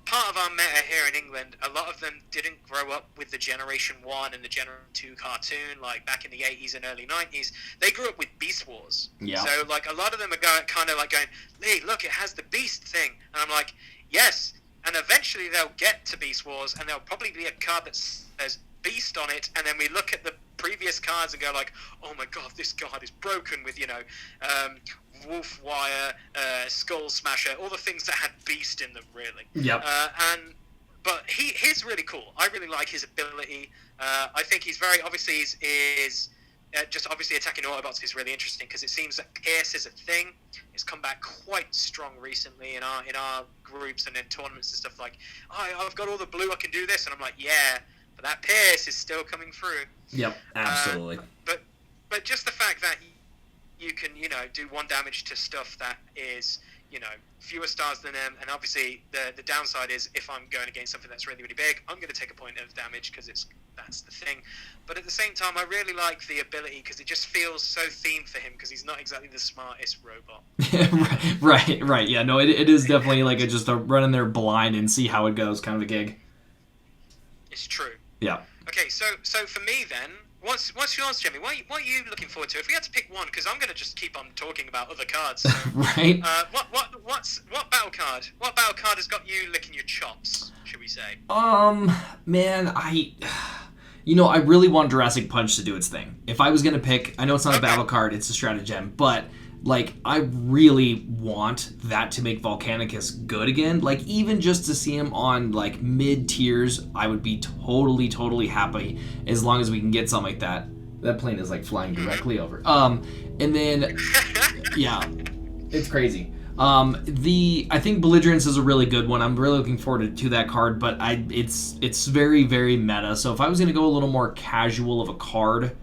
part of our meta here in England, a lot of them didn't grow up with the Generation 1 and the Generation 2 cartoon, like back in the 80s and early 90s. They grew up with Beast Wars. Yeah. So, like, a lot of them are kind of like going, Lee, look, it has the Beast thing. And I'm like, yes. And eventually they'll get to Beast Wars, and there'll probably be a card that says Beast on it, and then we look at the previous cards and go like, oh my god, this card is broken with, Wolf Wire, Skull Smasher, all the things that had Beast in them, really. Yep. But he's really cool. I really like his ability. I think he's very obviously just obviously attacking Autobots is really interesting because it seems that Pierce is a thing. It's come back quite strong recently in our groups and in tournaments and stuff. Like, I've got all the blue, I can do this, and I'm like, yeah, but that Pierce is still coming through. Yep, absolutely. But just the fact that you can, do 1 damage to stuff that is, fewer stars than them, and obviously the downside is if I'm going against something that's really, really big, I'm going to take a point of damage because that's the thing. But at the same time, I really like the ability because it just feels so themed for him because he's not exactly the smartest robot. Right. Yeah, no, it is definitely like just a run in there blind and see how it goes kind of a gig. It's true. Yeah. Okay, so for me then, what's yours, Jimmy? What are you looking forward to? If we had to pick one, because I'm going to just keep on talking about other cards. So, right. What battle card? What battle card has got you licking your chops? Should we say? Man, I really want Jurassic Punch to do its thing. If I was going to pick, I know it's not a battle card, it's a stratagem, but like I really want that to make Volcanicus good again. Like even just to see him on like mid tiers, I would be totally happy as long as we can get something like that. That plane is like flying directly over. And then yeah, it's crazy. I think Belligerence is a really good one. I'm really looking forward to that card, but it's very, very meta. So if I was going to go a little more casual of a card,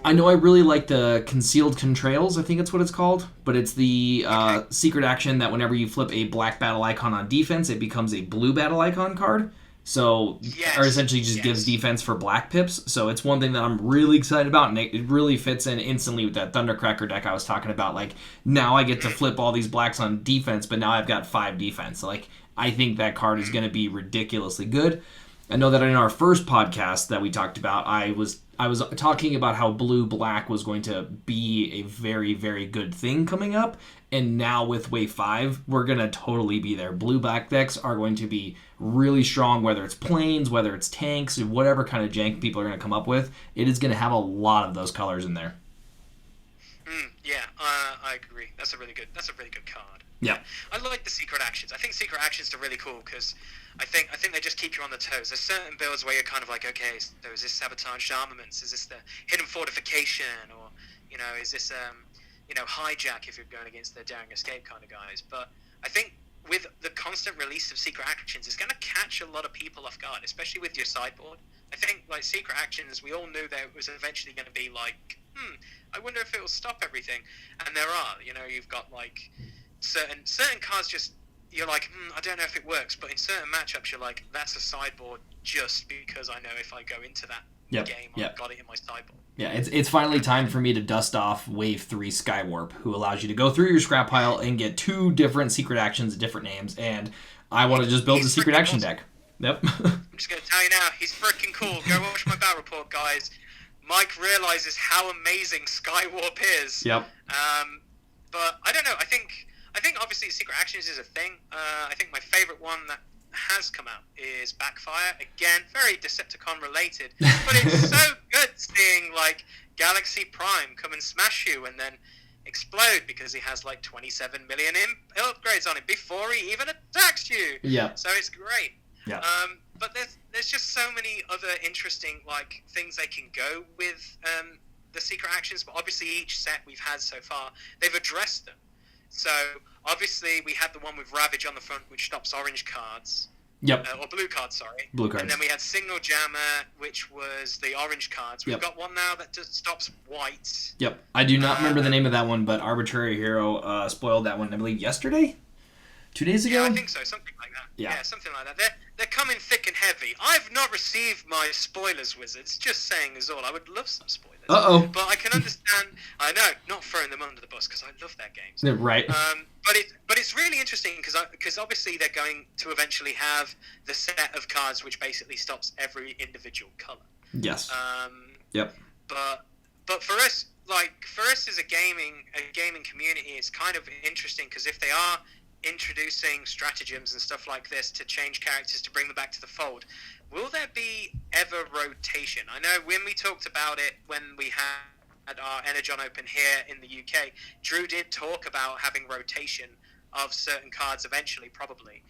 I know I really like the Concealed Contrails, I think it's what it's called, but it's the secret action that whenever you flip a black battle icon on defense, it becomes a blue battle icon card. So, or essentially just gives defense for black pips. So it's one thing that I'm really excited about, and it really fits in instantly with that Thundercracker deck I was talking about. Like, now I get to flip all these blacks on defense, but now I've got 5 defense. Like, I think that card is going to be ridiculously good. I know that in our first podcast that we talked about, I was talking about how blue-black was going to be a very, very good thing coming up, and now with Wave 5, we're going to totally be there. Blue-black decks are going to be really strong, whether it's planes, whether it's tanks, whatever kind of jank people are going to come up with. It is going to have a lot of those colors in there. I agree. That's a really good card. Yeah. I like the secret actions. I think secret actions are really cool because I think they just keep you on the toes. There's certain builds where you're kind of like, okay, so is this sabotaged armaments? Is this the hidden fortification? Or, is this, hijack if you're going against the daring escape kind of guys? But I think with the constant release of secret actions, it's going to catch a lot of people off guard, especially with your sideboard. I think, like, secret actions, we all knew that it was eventually going to be like, I wonder if it will stop everything. And there are, you've got, like, certain cards just, you're like, I don't know if it works, but in certain matchups, you're like, that's a sideboard just because I know if I go into that game, I've got it in my sideboard. Yeah, it's finally time for me to dust off Wave 3 Skywarp, who allows you to go through your scrap pile and get 2 different secret actions, different names, and I want to just build a secret action deck. Yep. I'm just going to tell you now, he's freaking cool. Go watch my battle report, guys. Mike realizes how amazing Skywarp is. Yep. But I don't know. I think obviously secret actions is a thing. I think my favorite one that has come out is Backfire. Again, very Decepticon related, but it's so good seeing like Galaxy Prime come and smash you, and then explode because he has like 27 million upgrades on him before he even attacks you. Yeah. So it's great. Yeah. But there's just so many other interesting like things they can go with the secret actions. But obviously each set we've had so far, they've addressed them. So obviously we had the one with Ravage on the front, which stops orange cards. Yep. Or blue cards, sorry. Blue cards. And then we had Signal Jammer, which was the orange cards. We've got one now that just stops white. Yep. I do not remember the name of that one, but Arbitrary Hero spoiled that one, I believe, yesterday? 2 days ago? Yeah, I think so. Something like that. Yeah, something like that. They're coming thick and heavy. I've not received my spoilers, Wizards. Just saying is all. I would love some spoilers. Uh-oh. But I can understand. I know, not throwing them under the bus because I love their games. Right. But it's really interesting because obviously they're going to eventually have the set of cards which basically stops every individual color. Yes. Yep. But for us as a gaming community, it's kind of interesting because if they are introducing stratagems and stuff like this to change characters to bring them back to the fold, will there be ever rotation? I know when we talked about it when we had our Energon Open here in the UK, Drew did talk about having rotation of certain cards eventually, probably.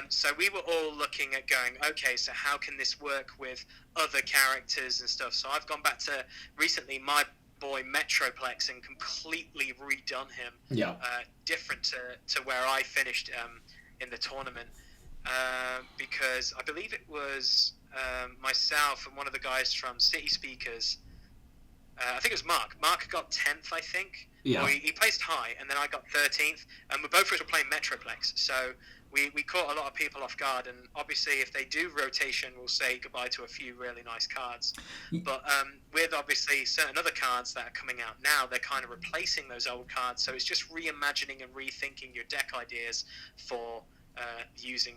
So we were all looking at going, okay, so how can this work with other characters and stuff? So I've gone back to recently my boy Metroplex and completely redone him. Yeah. Different to where I finished in the tournament. Because I believe it was myself and one of the guys from City Speakers. I think it was Mark. Mark got 10th, I think. Yeah. Or he placed high, and then I got 13th. And we both were playing Metroplex. So we caught a lot of people off guard. And obviously, if they do rotation, we'll say goodbye to a few really nice cards. But with obviously certain other cards that are coming out now, they're kind of replacing those old cards. So it's just reimagining and rethinking your deck ideas for using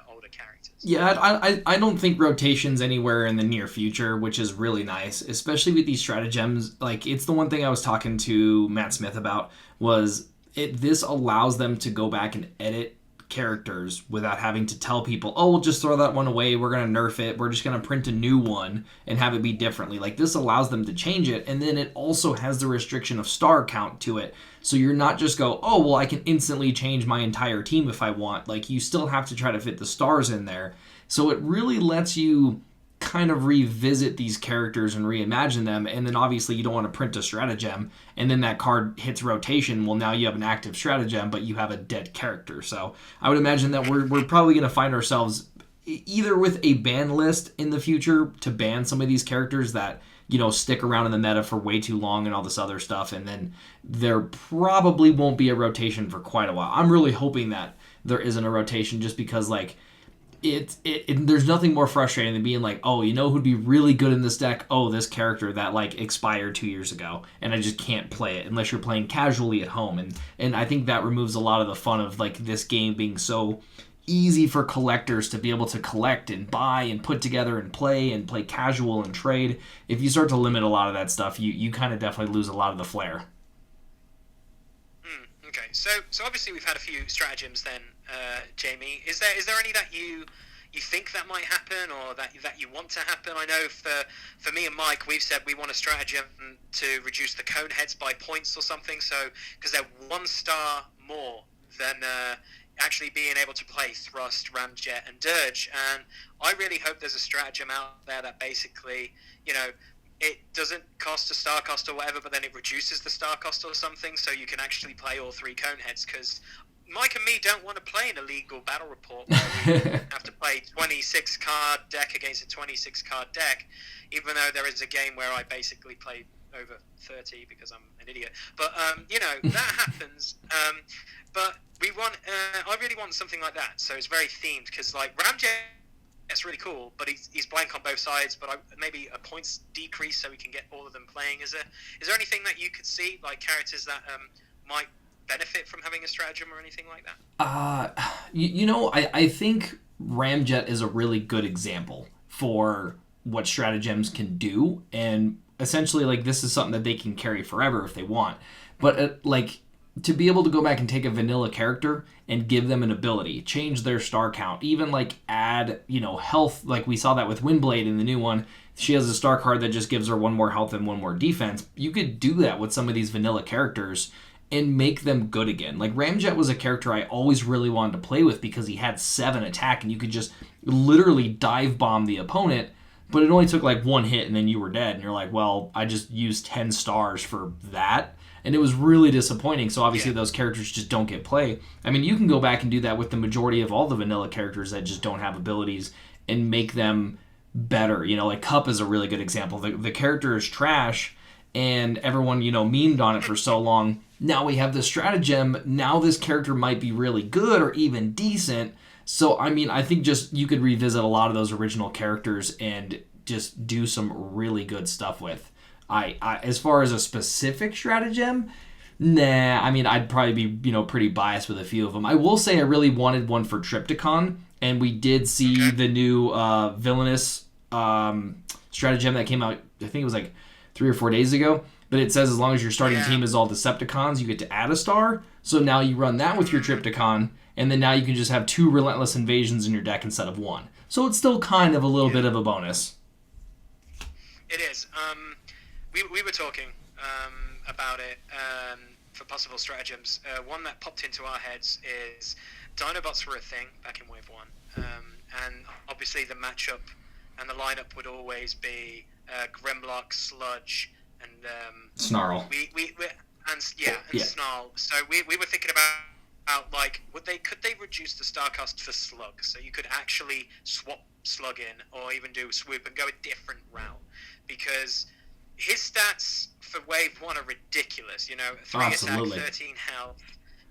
older characters. Yeah, I don't think rotation's anywhere in the near future, which is really nice, especially with these stratagems. Like, it's the one thing I was talking to Matt Smith about was this allows them to go back and edit characters without having to tell people, oh, we'll just throw that one away, we're going to nerf it, we're just going to print a new one and have it be differently. Like, this allows them to change it, and then it also has the restriction of star count to it. So you're not just go, oh, well, I can instantly change my entire team if I want. Like, you still have to try to fit the stars in there. So it really lets you kind of revisit these characters and reimagine them. And then obviously you don't want to print a stratagem and then that card hits rotation. Well, now you have an active stratagem, but you have a dead character. So I would imagine that we're probably going to find ourselves either with a ban list in the future to ban some of these characters that, you know, stick around in the meta for way too long and all this other stuff. And then there probably won't be a rotation for quite a while. I'm really hoping that there isn't a rotation just because, like, there's nothing more frustrating than being like, oh, you know who'd be really good in this deck? Oh, this character that like expired 2 years ago, and I just can't play it unless you're playing casually at home. And I think that removes a lot of the fun of like this game being so easy for collectors to be able to collect and buy and put together and play casual and trade. If you start to limit a lot of that stuff, you kind of definitely lose a lot of the flair. Okay, so obviously we've had a few stratagems then, Jamie. Is there any that you think that might happen or that you want to happen? I know for me and Mike, we've said we want a stratagem to reduce the cone heads by points or something. So because they're 1 star more than actually being able to play Thrust, Ramjet, and Dirge. And I really hope there's a stratagem out there that basically, you know, it doesn't cost a star cost or whatever, but then it reduces the star cost or something, so you can actually play all 3 cone heads. Because Mike and me don't want to play an illegal battle report where we have to play 26 card deck against a 26 card deck, even though there is a game where I basically play over 30 because I'm an idiot. But you know, that happens. But we want, I really want something like that. So it's very themed because like Ramjet, that's really cool, but he's blank on both sides. But maybe a points decrease so we can get all of them playing. Is there anything that you could see, like characters that might benefit from having a stratagem or anything like that? You know, I think Ramjet is a really good example for what stratagems can do, and essentially, like, this is something that they can carry forever if they want. But like, to be able to go back and take a vanilla character and give them an ability, change their star count, even like add, health, like we saw that with Windblade in the new one. She has a star card that just gives her one more health and one more defense. You could do that with some of these vanilla characters and make them good again. Like Ramjet was a character I always really wanted to play with because he had 7 attack and you could just literally dive bomb the opponent, but it only took like 1 hit and then you were dead. And you're like, well, I just used 10 stars for that. And it was really disappointing. So obviously those characters just don't get play. I mean, you can go back and do that with the majority of all the vanilla characters that just don't have abilities and make them better. Like Cup is a really good example. The character is trash and everyone, memed on it for so long. Now we have this stratagem. Now this character might be really good or even decent. So, I mean, I think just you could revisit a lot of those original characters and just do some really good stuff with. I as far as a specific stratagem, nah. I mean, I'd probably be, pretty biased with a few of them. I will say I really wanted one for Triptychon, and we did see the new villainous stratagem that came out, I think it was like 3 or 4 days ago. But it says as long as your starting team is all Decepticons, you get to add a star. So now you run that with your Triptychon, and then now you can just have 2 Relentless Invasions in your deck instead of 1. So it's still kind of a little bit of a bonus. It is. We were talking about it for possible stratagems. One that popped into our heads is Dinobots were a thing back in Wave 1. And obviously the matchup and the lineup would always be Grimlock, Sludge, and Snarl. And Snarl. So we were thinking about like could they reduce the star cost for Slug so you could actually swap Slug in or even do Swoop and go a different route, because his stats for Wave 1 are ridiculous. 3 Absolutely. attack, 13 health,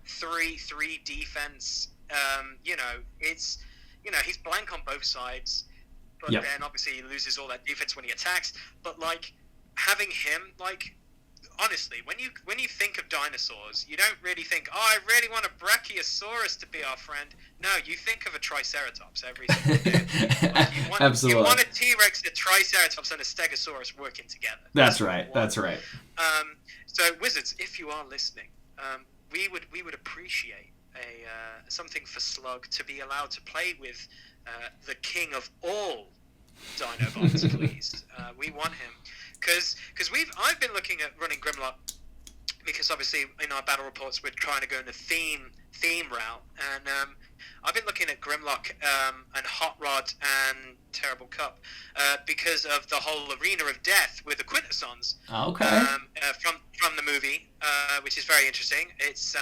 3 defense. It's he's blank on both sides, but then obviously he loses all that defense when he attacks. But like having him, like honestly, when you think of dinosaurs, you don't really think, I really want a Brachiosaurus to be our friend. No, you think of a Triceratops every single day. Absolutely. You want a T-Rex, a Triceratops, and a Stegosaurus working together. That's right. That's right. So Wizards, if you are listening, we would appreciate something for Slug to be allowed to play with the king of all Dinobots, please. We want him. Because I've been looking at running Grimlock, because obviously in our battle reports we're trying to go in the theme route, and I've been looking at Grimlock and Hot Rod and Terrible Cup because of the whole Arena of Death with the Quintessons. Okay. From the movie, which is very interesting. It's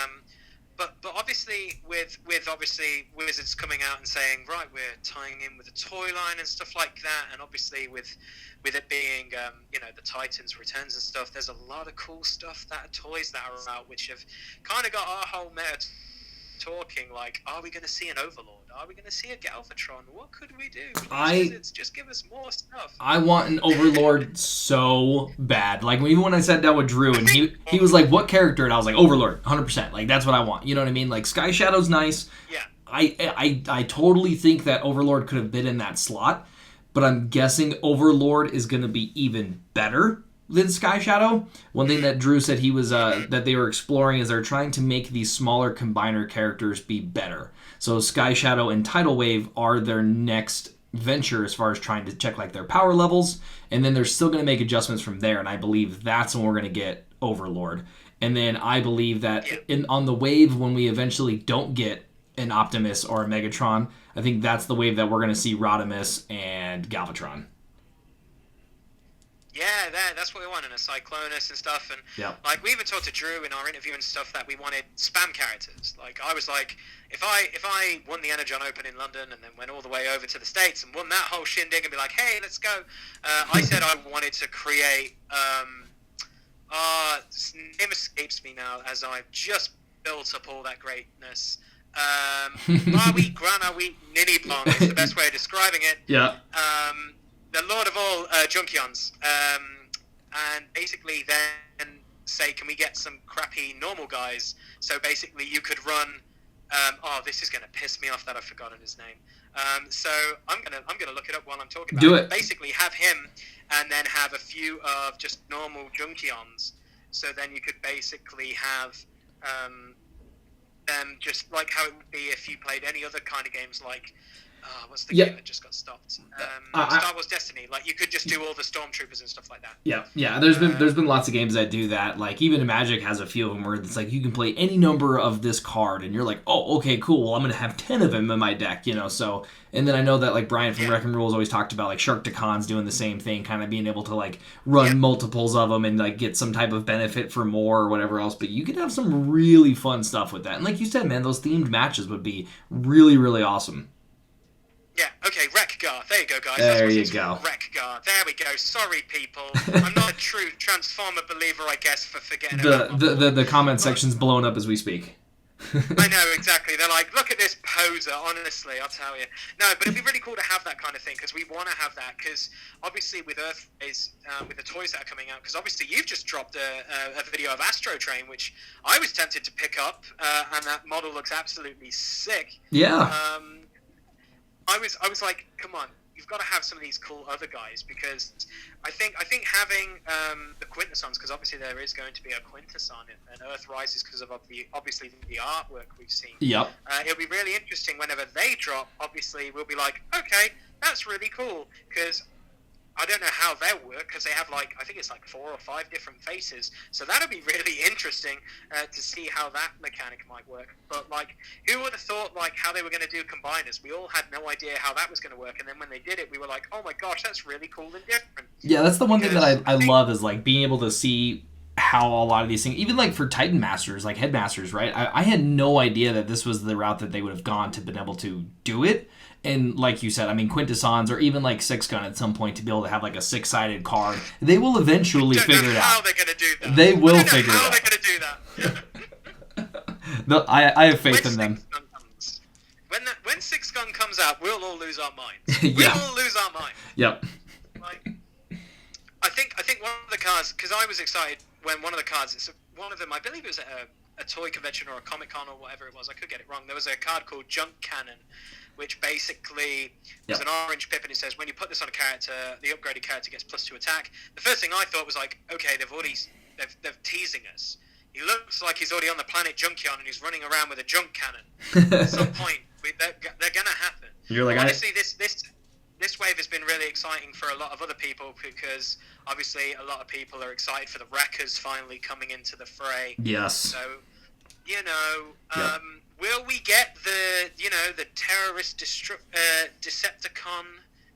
But obviously with obviously Wizards coming out and saying, right, we're tying in with the toy line and stuff like that, and obviously with it being the Titans returns and stuff, there's a lot of cool stuff that are toys that are out which have kind of got our whole meta talking, like, are we going to see an Overlord? Are we going to see a Galvatron? What could we do? Wizards, just give us more stuff. I want an Overlord so bad. Like, even when I sat down with Drew and he was like, what character? And I was like, Overlord, 100%. Like, that's what I want. You know what I mean? Like, Sky Shadow's nice. Yeah. I totally think that Overlord could have been in that slot, but I'm guessing Overlord is going to be even better than Sky Shadow. One thing that Drew said he was that they were exploring is they're trying to make these smaller combiner characters be better. So Sky Shadow and Tidal Wave are their next venture as far as trying to check like their power levels, and then they're still going to make adjustments from there, and I believe that's when we're going to get Overlord. And then I believe that on the wave, when we eventually don't get an Optimus or a Megatron, I think that's the wave that we're going to see Rodimus and Galvatron. Yeah, that's what we want in a Cyclonus and stuff. And like we even talked to Drew in our interview and stuff that we wanted spam characters. Like I was like, if I won the Energon Open in London and then went all the way over to the States and won that whole shindig and be like, hey, let's go. I said I wanted to create. His name escapes me now as I've just built up all that greatness. Maui Granawi Ninipong is the best way of describing it. Yeah. The Lord of all Junkions, and basically then say, can we get some crappy normal guys? So basically you could run. This is going to piss me off that I've forgotten his name. So I'm gonna look it up while I'm talking about Do it. it. Basically have him, and then have a few of just normal Junkions. So then you could basically have just like how it would be if you played any other kind of games like what's the Yeah. game that just got stopped? I- Star Wars Destiny. Like you could just do all the stormtroopers and stuff like that. Yeah. There's been lots of games that do that. Like even Magic has a few of them where it's like you can play any number of this card, and you're like, oh, okay, cool. Well, I'm gonna have 10 of them in my deck, you know. So, and then I know that like Brian from Wrecking Rules always talked about like Shark Decons doing the same thing, kind of being able to like run multiples of them and like get some type of benefit for more or whatever else. But you could have some really fun stuff with that. And like you said, man, those themed matches would be really, really awesome. Yeah, okay, Wreck-Gar. There you go, guys. There That's you what go. Wreck-Gar. There we go. Sorry, people. I'm not a true Transformer believer, I guess, for forgetting about the comment section's blown up as we speak. I know, exactly. They're like, look at this poser, honestly, I'll tell you. No, but it'd be really cool to have that kind of thing, because we want to have that, because obviously with Earthrise, with the toys that are coming out, because obviously you've just dropped a video of Astro Train, which I was tempted to pick up, and that model looks absolutely sick. Yeah. I was like, come on, you've got to have some of these cool other guys, because I think having the Quintessons, because obviously there is going to be a Quintesson and Earth Rises because of obviously the artwork we've seen. Yep. It'll be really interesting whenever they drop. Obviously, we'll be like, okay, that's really cool, because I don't know how they'll work, because they have like, I think it's like 4 or 5 different faces, so that'll be really interesting to see how that mechanic might work. But like, who would have thought like how they were going to do combiners? We all had no idea how that was going to work, and then when they did it, we were like, oh my gosh, that's really cool and different. Yeah, that's the one thing that I love is like being able to see how a lot of these things, even like for Titan Masters, like Headmasters, right? I had no idea that this was the route that they would have gone to been able to do it. And like you said, I mean, Quintessons or even like Six Gun at some point to be able to have like a 6-sided card, they will eventually figure it out. How they're going to do that? They will figure it How out. they're going to do that? No, I have faith in them. When Six Gun comes out, we'll all lose our minds. Yeah. We'll all lose our minds. Yep. Like, I think one of the cards, because I was excited when one of the cards, it's one of them, I believe it was at a toy convention or a Comic Con or whatever it was, I could get it wrong. There was a card called Junk Cannon, which basically was an orange pip, and it says when you put this on a character, the upgraded character gets +2 attack. The first thing I thought was like, okay, they're teasing us. He looks like he's already on the planet Junkion and he's running around with a junk cannon. At some point, they're going to happen. You're like, honestly, this wave has been really exciting for a lot of other people, because obviously a lot of people are excited for the Wreckers finally coming into the fray. Yes. So, will we get the terrorist Decepticon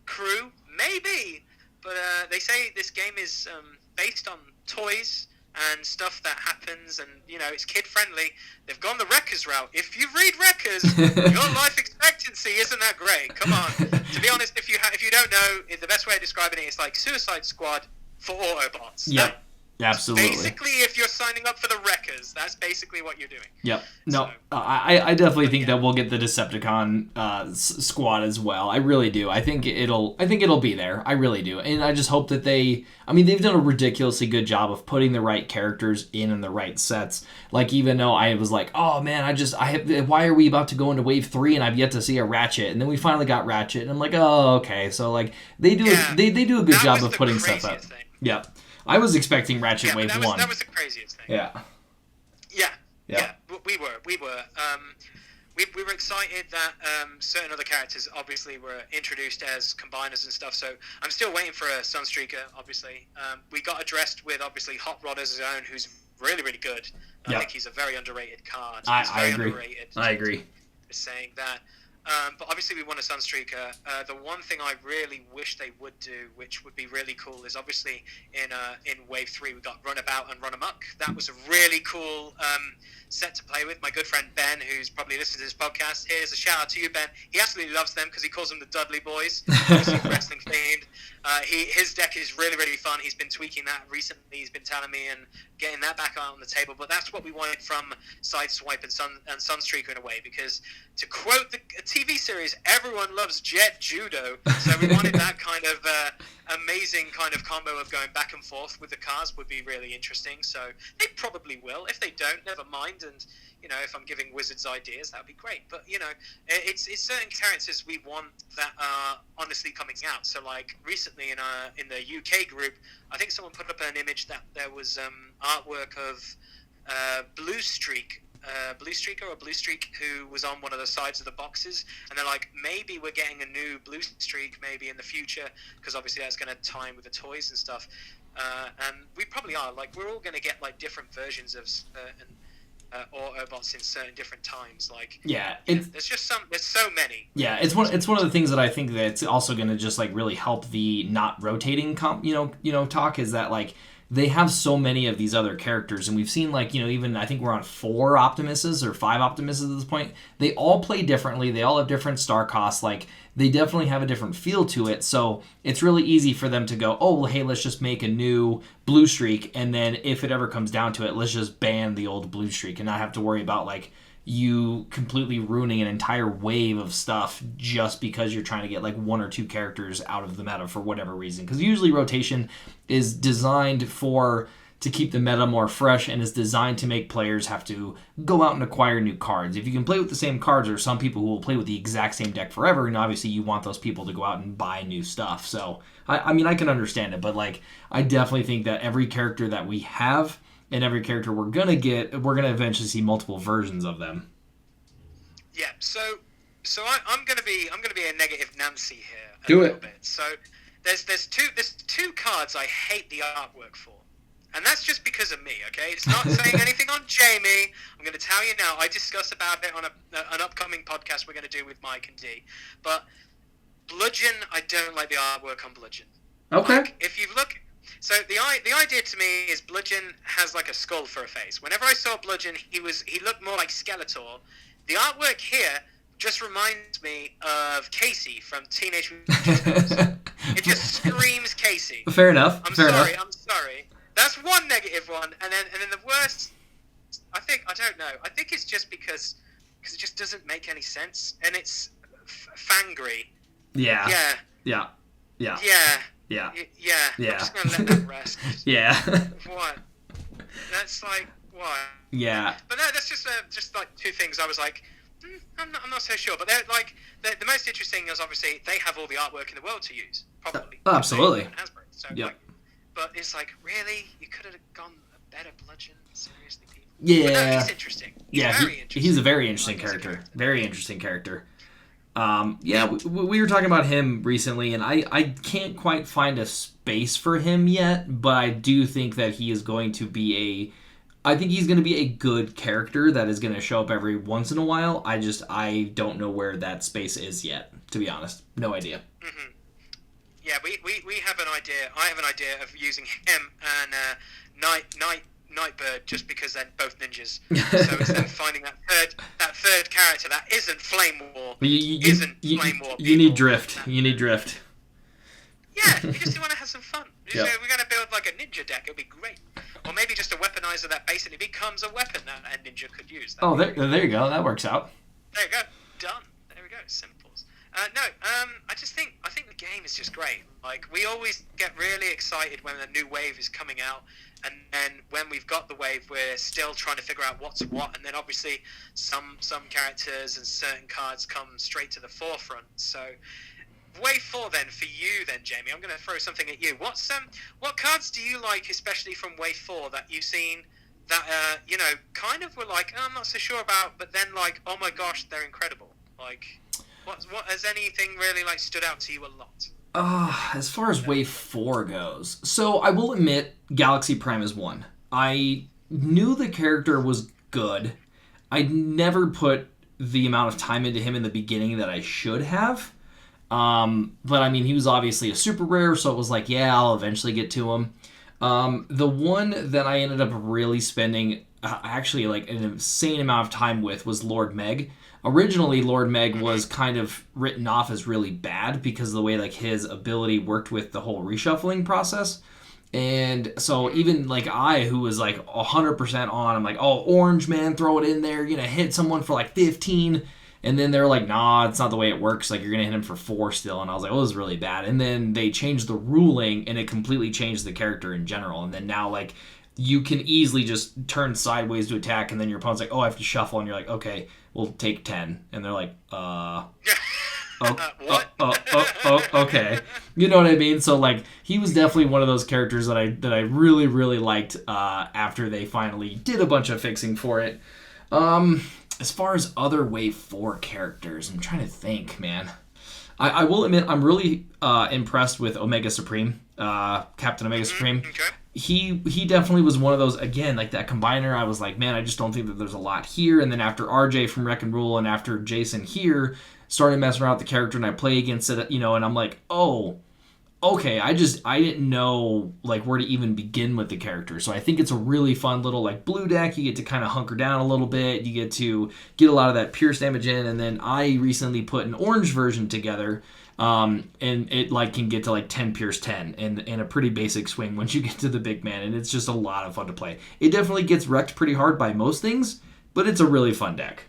crew? Maybe, but they say this game is based on toys and stuff that happens, and it's kid friendly. They've gone the Wreckers route. If you read Wreckers, your life expectancy isn't that great. Come on. To be honest, if you don't know, the best way of describing it is like Suicide Squad for Autobots. Yep. Absolutely. Basically, if you're signing up for the Wreckers, that's basically what you're doing. Yep. No, I definitely think that we'll get the Decepticon squad as well. I really do. I think it'll be there. I really do. And I just hope that they've done a ridiculously good job of putting the right characters in the right sets. Like, even though I was like, oh man, why are we about to go into wave 3 and I've yet to see a Ratchet? And then we finally got Ratchet, and I'm like, oh, okay. So like they do a good job of putting stuff up. Yep. I was expecting Ratchet Wave 1. That was the craziest thing. Yeah. Yeah. We were. We were excited that certain other characters obviously were introduced as combiners and stuff. So I'm still waiting for a Sunstreaker. Obviously, we got addressed with obviously Hot Rod as his own, who's really, really good. I think he's a very underrated card. I agree. I agree. Saying that. But obviously we want a Sunstreaker. The one thing I really wish they would do, which would be really cool, is obviously in Wave 3 we got Runabout and Run Amok. That was a really cool set to play with. My good friend Ben, who's probably listened to this podcast, here's a shout out to you, Ben. He absolutely loves them because he calls them the Dudley Boys. Obviously wrestling themed. His deck is really, really fun. He's been tweaking that recently. He's been telling me and getting that back out on the table. But that's what we wanted from Sideswipe and Sunstreaker in a way, because to quote the TV series, everyone loves Jet Judo. So we wanted that kind of amazing kind of combo of going back and forth with the cars would be really interesting. So they probably will. If they don't, never mind. And if I'm giving Wizards ideas, that would be great. But it's certain characters we want that are honestly coming out. So like recently in the UK group, I think someone put up an image that there was artwork of Blue Streak. Blue Streaker or Blue Streak, who was on one of the sides of the boxes, and they're like, maybe we're getting a new Blue Streak maybe in the future, because obviously that's going to time with the toys and stuff, and we probably are, like, we're all going to get like different versions of certain Autobots in certain different times, like, there's so many. It's one of the things that I think that's also going to just like really help the not rotating talk, is that like they have so many of these other characters, and we've seen, like, even I think we're on 4 Optimuses or 5 Optimuses at this point. They all play differently. They all have different star costs. Like, they definitely have a different feel to it. So it's really easy for them to go, oh, well, hey, let's just make a new Blue Streak, and then if it ever comes down to it, let's just ban the old Blue Streak and not have to worry about, like, you completely ruining an entire wave of stuff just because you're trying to get like 1 or 2 characters out of the meta for whatever reason. Because usually rotation is designed to keep the meta more fresh, and is designed to make players have to go out and acquire new cards. If you can play with the same cards, there are some people who will play with the exact same deck forever, and obviously you want those people to go out and buy new stuff. So I mean, I can understand it, but like, I definitely think that every character that we have and every character we're gonna eventually see multiple versions of them. Yeah, so I'm gonna be a negative Nancy here Do little it. bit. So there's two cards I hate the artwork for, and that's just because of me. Okay, it's not saying anything on Jamie. I'm gonna tell you now. I discuss about it on an upcoming podcast we're gonna do with Mike and D. But Bludgeon, I don't like the artwork on Bludgeon. Okay. Like, if you look. So the idea to me is Bludgeon has like a skull for a face. Whenever I saw Bludgeon, he looked more like Skeletor. The artwork here just reminds me of Casey from Teenage Mutant Ninja Turtles. It just screams Casey. Fair enough. I'm sorry. That's one negative one, and then the worst. I don't know. I think it's just because it just doesn't make any sense, and it's Fangry. Yeah. Yeah. I'm just gonna let that rest. Yeah. What? That's like what? Yeah. But no, that's just like 2 things. I was like, I'm not so sure. But they're like the most interesting is obviously they have all the artwork in the world to use. Probably. Absolutely. Hasbro. So yep. like, but it's like, really, you could have gone a better Bludgeon. Seriously, people. Yeah. But no, he's interesting. He's a very interesting character. Very interesting character. We were talking about him recently, and I can't quite find a space for him yet, but I do think that he is going to be I think he's going to be a good character that is going to show up every once in a while. I don't know where that space is yet, to be honest. No idea. Mm-hmm. Yeah, we have an idea. I have an idea of using him and Nightbird, just because they're both ninjas. So instead of finding that third character that isn't Flame War, Flame War. You need Drift. You need Drift. Yeah, we just want to have some fun. Yep. We're going to build like a ninja deck. It'll be great. Or maybe just a weaponizer that basically becomes a weapon that a ninja could use. There you go. That works out. There you go. Done. There we go. Simples. I think the game is just great. Like, we always get really excited when a new wave is coming out, and then when we've got the wave, we're still trying to figure out what's what, and then obviously some characters and certain cards come straight to the forefront. So Wave 4 then, for you then, Jamie, I'm going to throw something at you. What cards do you like, especially from Wave 4, that you've seen that, kind of were like, I'm not so sure about, but then like, oh my gosh, they're incredible. Like, what has anything really like stood out to you a lot? As far as Wave 4 goes, so I will admit Galaxy Prime is one. I knew the character was good. I never put the amount of time into him in the beginning that I should have. But I mean, he was obviously a super rare, so it was like, yeah, I'll eventually get to him. The one that I ended up really spending actually like an insane amount of time with was Lord Meg. Originally, Lord Meg was kind of written off as really bad because of the way like his ability worked with the whole reshuffling process. And so even like I, who was like 100% on, I'm like, oh, orange man, throw it in there, you're gonna hit someone for like 15. And then they're like, nah, it's not the way it works. Like, you're going to hit him for 4 still. And I was like, oh, this is really bad. And then they changed the ruling, and it completely changed the character in general. And then now, like, you can easily just turn sideways to attack, and then your opponent's like, oh, I have to shuffle. And you're like, okay, we'll take 10. And they're like, What? Okay. You know what I mean? So like he was definitely one of those characters that I really really liked after they finally did a bunch of fixing for it. As far as other Wave 4 characters, I'm trying to think, man. I will admit I'm really impressed with Omega Supreme, Captain Omega Supreme. Okay. He definitely was one of those, again, like that combiner. I was like, man, I just don't think that there's a lot here. And then after RJ from Wreck and Rule and after Jason here, started messing around with the character and I play against it, and I'm like, oh, okay, I didn't know like where to even begin with the character. So I think it's a really fun little like blue deck. You get to kind of hunker down a little bit. You get to get a lot of that pierce damage in. And then I recently put an orange version together. And it like can get to like 10 pierce 10 and a pretty basic swing once you get to the big man, and it's just a lot of fun to play. It definitely gets wrecked pretty hard by most things, but it's a really fun deck.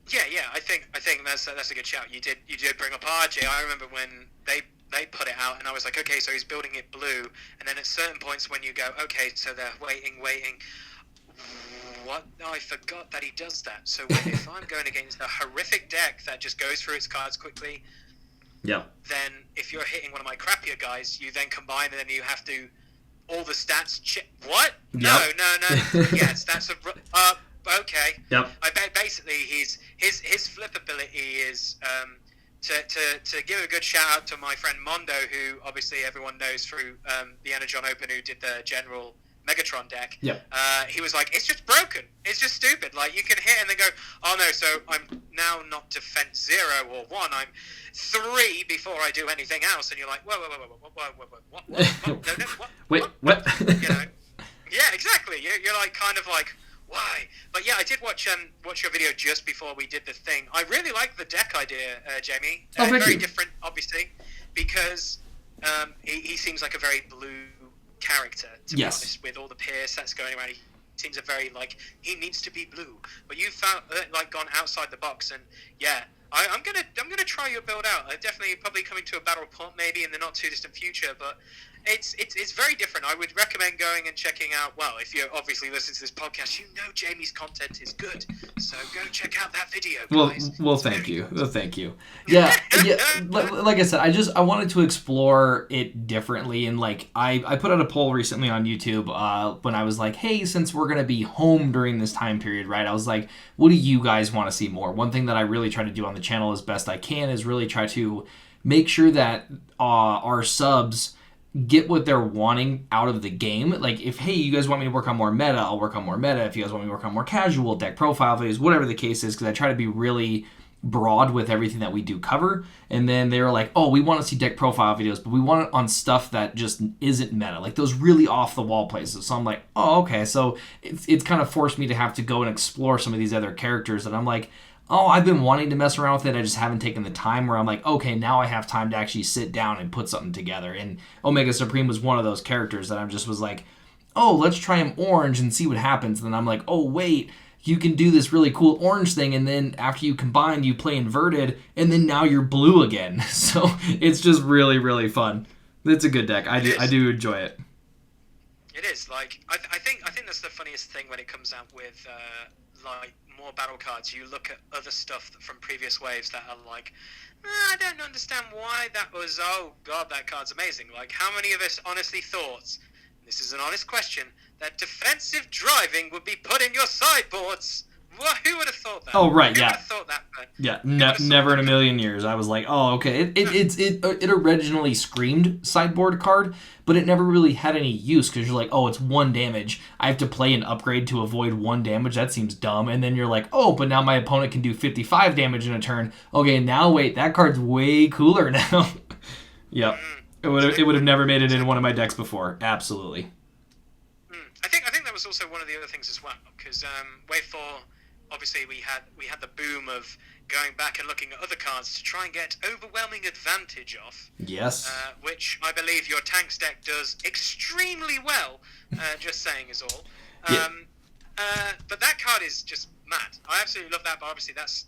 Yeah, I think that's a good shout. You did bring up RJ. I remember when they put it out, and I was like, okay, so he's building it blue, and then at certain points when you go, okay, so they're waiting. What? No, I forgot that he does that. So if I'm going against a horrific deck that just goes through its cards quickly. Yeah. Then if you're hitting one of my crappier guys, you then combine and then you have to all the stats. What? Yep. No. Yes, that's okay. Yep. I bet basically his flip ability is to give a good shout out to my friend Mondo, who obviously everyone knows through the Energon Open, who did the general Megatron deck. Yep. He was like, it's just broken. It's just stupid. Like, you can hit and then go, oh no, so I'm now not defense 0 or 1, I'm 3 before I do anything else. And you're like, whoa, what? No, what? Wait, what? Yeah, exactly. You're like, kind of like, why? But yeah, I did watch your video just before we did the thing. I really like the deck idea, Jamie. Very different, obviously, because he seems like a very blue character, to be honest, with all the pierce that's going around. He seems a very, like, he needs to be blue. But you found, like, gone outside the box, and yeah, I'm gonna try your build out. Definitely, probably coming to a battle report maybe in the not too distant future, but it's very different. I would recommend going and checking out. Well, if you obviously listen to this podcast, you know Jamie's content is good, so go check out that video, guys. Well, thank you. Yeah. Like I said, I wanted to explore it differently, and like I put out a poll recently on YouTube when I was like, hey, since we're gonna be home during this time period, right? I was like, what do you guys want to see more? One thing that I really try to do on the channel as best I can is really try to make sure that our subs get what they're wanting out of the game. Like, if, hey, you guys want me to work on more meta, I'll work on more meta. If you guys want me to work on more casual deck profile videos, whatever the case is, because I try to be really broad with everything that we do cover. And then they were like, oh, we want to see deck profile videos, but we want it on stuff that just isn't meta, like those really off the wall places. So I'm like, oh, okay. So it's kind of forced me to have to go and explore some of these other characters that I'm like, oh, I've been wanting to mess around with it. I just haven't taken the time where I'm like, okay, now I have time to actually sit down and put something together. And Omega Supreme was one of those characters that I just was like, oh, let's try him orange and see what happens. And then I'm like, oh, wait, you can do this really cool orange thing. And then after you combine, you play inverted. And then now you're blue again. So it's just really, really fun. It's a good deck. I do enjoy it. It is. Like, I think that's the funniest thing when it comes out with like more battle cards. You look at other stuff from previous waves that are like, I don't understand why that was. Oh god, that card's amazing. Like, how many of us honestly thought, this is an honest question, that defensive driving would be put in your sideboards? Well, who would have thought that? Oh, right, who yeah. Would have thought that? Yeah, never in a million years. I was like, oh, okay. It originally screamed sideboard card, but it never really had any use because you're like, oh, it's 1 damage. I have to play an upgrade to avoid 1 damage. That seems dumb. And then you're like, oh, but now my opponent can do 55 damage in a turn. Okay, now wait, that card's way cooler now. Yep. It would have never made it in one of my decks before. Absolutely. I think that was also one of the other things as well, because Wave 4, obviously we had the boom of going back and looking at other cards to try and get overwhelming advantage off. Yes. Which I believe your tanks deck does extremely well. Just saying is all. But that card is just mad. I absolutely love that, but obviously that's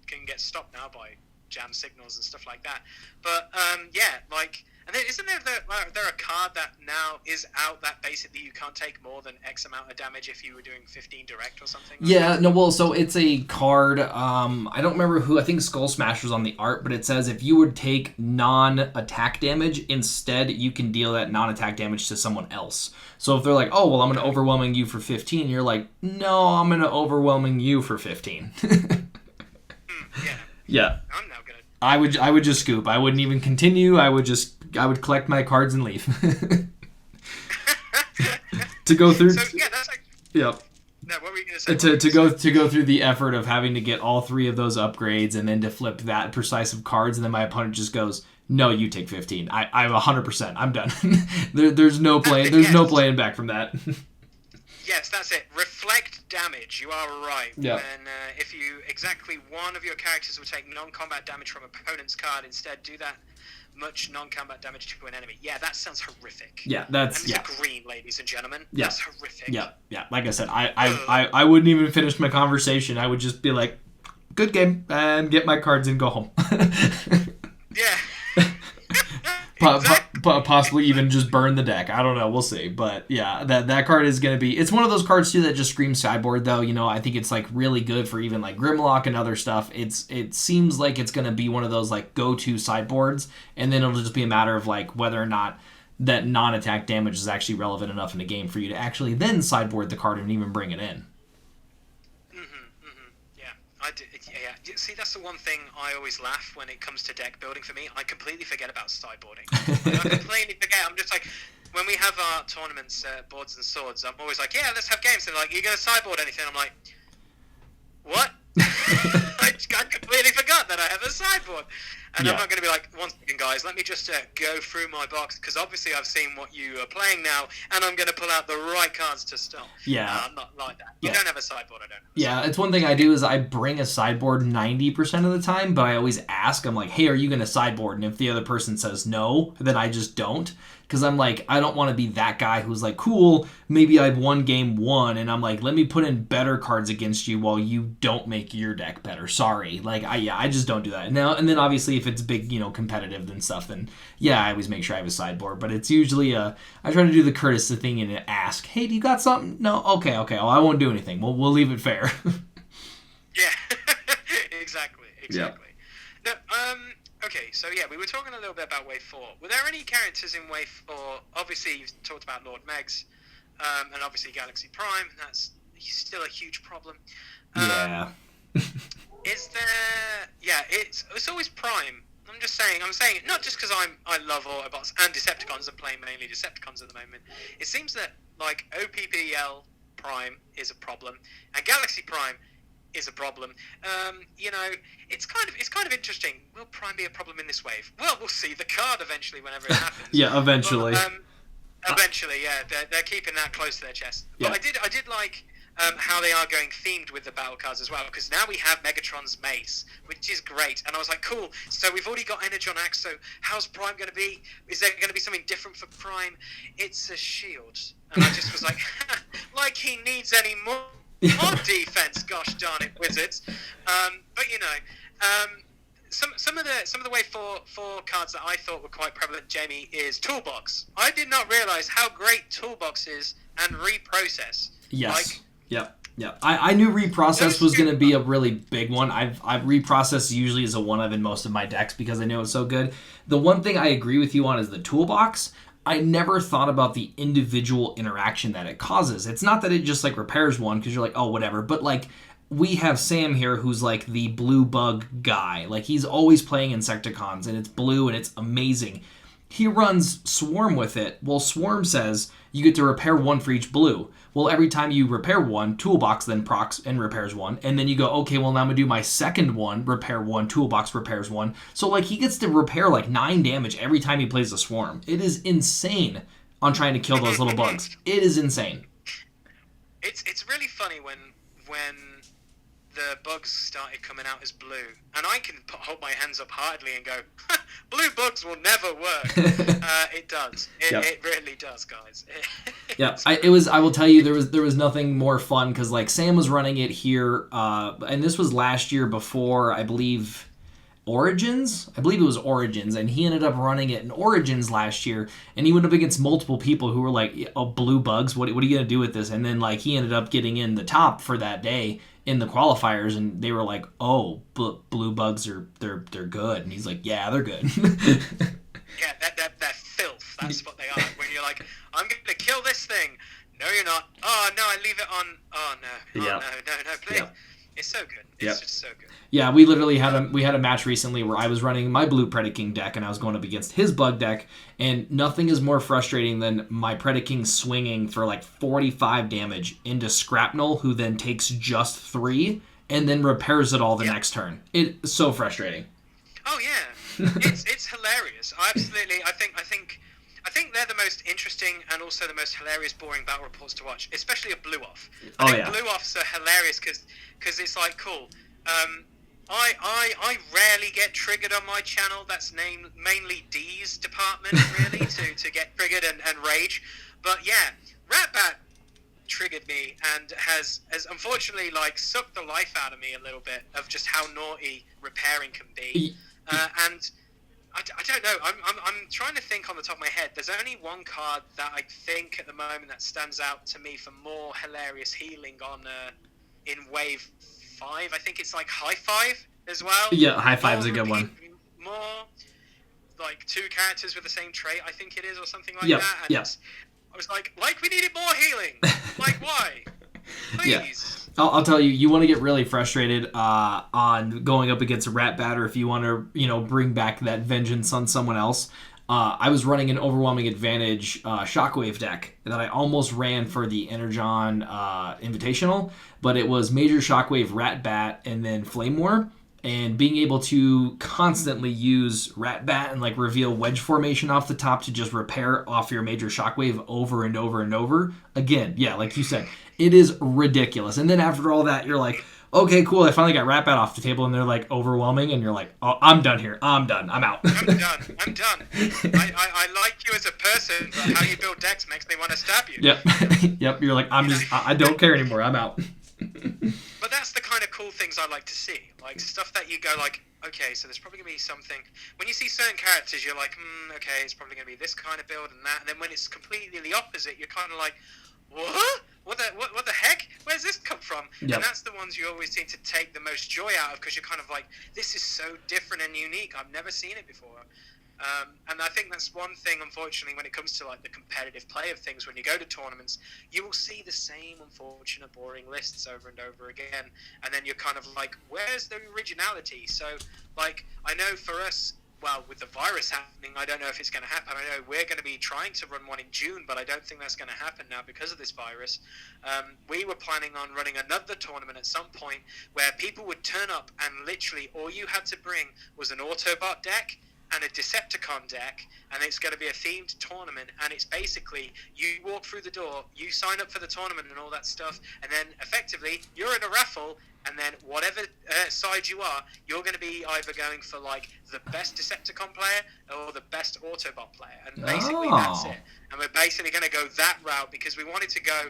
can get stopped now by jam signals and stuff like that. But yeah, like, and then isn't there a card that now is out that basically you can't take more than X amount of damage if you were doing 15 direct or something? Yeah, no, well, so it's a card. I don't remember who. I think Skull Smasher's on the art, but it says if you would take non-attack damage, instead you can deal that non-attack damage to someone else. So if they're like, oh, well, I'm going to overwhelming you for 15, you're like, no, I'm going to overwhelming you for 15. Yeah. Yeah. I'm now gonna. I would just scoop. I wouldn't even continue. I would collect my cards and leave. To go through. So yeah, that's like. Yep. No, what were you gonna say? To go through the effort of having to get all 3 of those upgrades and then to flip that precise of cards, and then my opponent just goes, no, you take 15. I'm 100%. I'm done. There's no play. There's no playing back from that. Yes, that's it. Reflect damage. You are right. Yeah. When if you exactly one of your characters will take non-combat damage from opponent's card, instead do that much non-combat damage to an enemy. Yeah, that sounds horrific. Yeah, that's and it's a green, ladies and gentlemen. Yeah. That's horrific. Yeah. Like I said, I wouldn't even finish my conversation. I would just be like, good game, and get my cards and go home. Yeah. Possibly even just burn the deck. I don't know. We'll see. But yeah, that card is going to be... It's one of those cards, too, that just screams sideboard, though. You know, I think it's, like, really good for even, like, Grimlock and other stuff. It seems like it's going to be one of those, like, go-to sideboards, and then it'll just be a matter of, like, whether or not that non-attack damage is actually relevant enough in a game for you to actually then sideboard the card and even bring it in. I do, yeah. See, that's the one thing I always laugh when it comes to deck building for me. I completely forget about sideboarding. I completely forget. I'm just like, when we have our tournaments, Boards and Swords, I'm always like, yeah, let's have games. And they're like, you going to sideboard anything? I'm like, what? I completely forgot that I have a sideboard. And I'm not going to be like, one second, guys, let me just go through my box, because obviously I've seen what you are playing now, and I'm going to pull out the right cards to stop. Yeah. I'm not like that. You don't have a sideboard, I don't. Yeah, it's one thing I do is I bring a sideboard 90% of the time, but I always ask, I'm like, hey, are you going to sideboard? And if the other person says no, then I just don't. Because I'm like, I don't want to be that guy who's like, cool, maybe I've won game 1, and I'm like, let me put in better cards against you while you don't make your deck better. Sorry. Like, I just don't do that. And then obviously if it's big, competitive and stuff, then yeah, I always make sure I have a sideboard. But it's usually I try to do the courtesy thing and ask, hey, do you got something? No? Okay. Well, I won't do anything. We'll leave it fair. Yeah, exactly. Yeah. No, okay, so yeah, we were talking a little bit about Wave 4. Were there any characters in Wave 4? Obviously, you've talked about Lord Megs, and obviously Galaxy Prime. That's still a huge problem. Yeah. Is there... Yeah, it's always Prime. I'm saying it not just because I love Autobots and Decepticons and playing mainly Decepticons at the moment. It seems that, like, OPPL Prime is a problem, and Galaxy Prime is a problem. It's kind of interesting. Will Prime be a problem in this wave? Well, we'll see the card eventually whenever it happens. Yeah, eventually. But, eventually, yeah. They're keeping that close to their chest. But I did like how they are going themed with the battle cards as well, because now we have Megatron's Mace, which is great. And I was like, cool. So we've already got Energon Axe. So how's Prime going to be? Is there going to be something different for Prime? It's a shield. And I just was like, like he needs any more defense, gosh darn it, Wizards. But some of the Wave 4 cards that I thought were quite prevalent, Jamie, is Toolbox. I did not realize how great Toolbox is and Reprocess. Yes. Yeah. I knew Reprocess was going to be a really big one. I've Reprocess usually is a one of in most of my decks because I know it's so good. The one thing I agree with you on is the Toolbox. I never thought about the individual interaction that it causes. It's not that it just like repairs one because you're like, oh, whatever. But like we have Sam here who's like the blue bug guy. Like he's always playing Insecticons and it's blue and it's amazing. He runs Swarm with it. Well, Swarm says you get to repair one for each blue. Well, every time you repair one, Toolbox then procs and repairs one. And then you go, okay, well, now I'm going to do my second one, repair one, Toolbox repairs one. So, like, he gets to repair, like, 9 damage every time he plays a Swarm. It is insane on trying to kill those little bugs. It is insane. It's really funny when the bugs started coming out as blue. And I can hold my hands up heartedly and go, blue bugs will never work. It does. It really does, guys. Yeah, I will tell you, there was nothing more fun because like Sam was running it here, and this was last year before I believe Origins. I believe it was Origins, and he ended up running it in Origins last year, and he went up against multiple people who were like, "Oh, blue bugs, what are you gonna do with this?" And then like he ended up getting in the top for that day in the qualifiers, and they were like, "Oh, blue bugs they're good," and he's like, "Yeah, they're good." Yeah, they're filth. That's what they are. When you're like, I'm going to kill this thing. No, you're not. Oh, no, I leave it on. Oh, no. Oh, Yep. no, please. Yep. It's so good. It's just so good. Yeah, we literally had a match recently where I was running my blue Predaking deck, and I was going up against his bug deck, and nothing is more frustrating than my Predaking swinging for like 45 damage into Scrapnel, who then takes just 3, and then repairs it all the next turn. It's so frustrating. Oh, yeah. It's hilarious. I think they're the most interesting and also the most hilarious, boring battle reports to watch, especially a blue off. I think blue offs are hilarious because it's like cool. I rarely get triggered on my channel. That's mainly D's department really to get triggered and rage. But yeah, Ratbat triggered me and has unfortunately like sucked the life out of me a little bit of just how naughty repairing can be. And I don't know. I'm trying to think on the top of my head. There's only one card that I think at the moment that stands out to me for more hilarious healing on in wave 5. I think it's like High Five as well. Yeah, High Five's a good one. More like 2 characters with the same trait, I think it is, or something like that. And I was like we needed more healing. Like, why? Please. I'll tell you, you want to get really frustrated on going up against a Ratbat, or if you want to, bring back that vengeance on someone else. I was running an overwhelming advantage Shockwave deck that I almost ran for the Energon Invitational, but it was Major Shockwave, Ratbat, and then Flame War. And being able to constantly use Ratbat and like reveal wedge formation off the top to just repair off your Major Shockwave over and over and over. Again, yeah, like you said, it is ridiculous. And then after all that, you're like, okay, cool, I finally got Ratbat off the table, and they're like overwhelming, and you're like, oh, I'm done here. I'm done. I'm out. I'm done. I like you as a person, but how you build decks makes me want to stab you. Yep. Yep. You're like, I don't care anymore. I'm out. But that's the kind of cool things I like to see. Like, stuff that you go like, okay, so there's probably going to be something. When you see certain characters, you're like, okay, it's probably going to be this kind of build and that. And then when it's completely the opposite, you're kind of like, what? What the heck? Where's this come from? Yep. And that's the ones you always seem to take the most joy out of, because you're kind of like, this is so different and unique. I've never seen it before. And I think that's one thing, unfortunately, when it comes to like the competitive play of things. When you go to tournaments, you will see the same unfortunate, boring lists over and over again, and then you're kind of like, where's the originality? So, like, I know for us, well, with the virus happening, I don't know if it's going to happen. I know we're going to be trying to run one in June, but I don't think that's going to happen now because of this virus. We were planning on running another tournament at some point where people would turn up and literally all you had to bring was an Autobot deck and a Decepticon deck, and it's going to be a themed tournament, and it's basically, you walk through the door, you sign up for the tournament and all that stuff, and then effectively, you're in a raffle, and then whatever side you are, you're going to be either going for like the best Decepticon player or the best Autobot player, and basically that's it. And we're basically going to go that route because we wanted to go,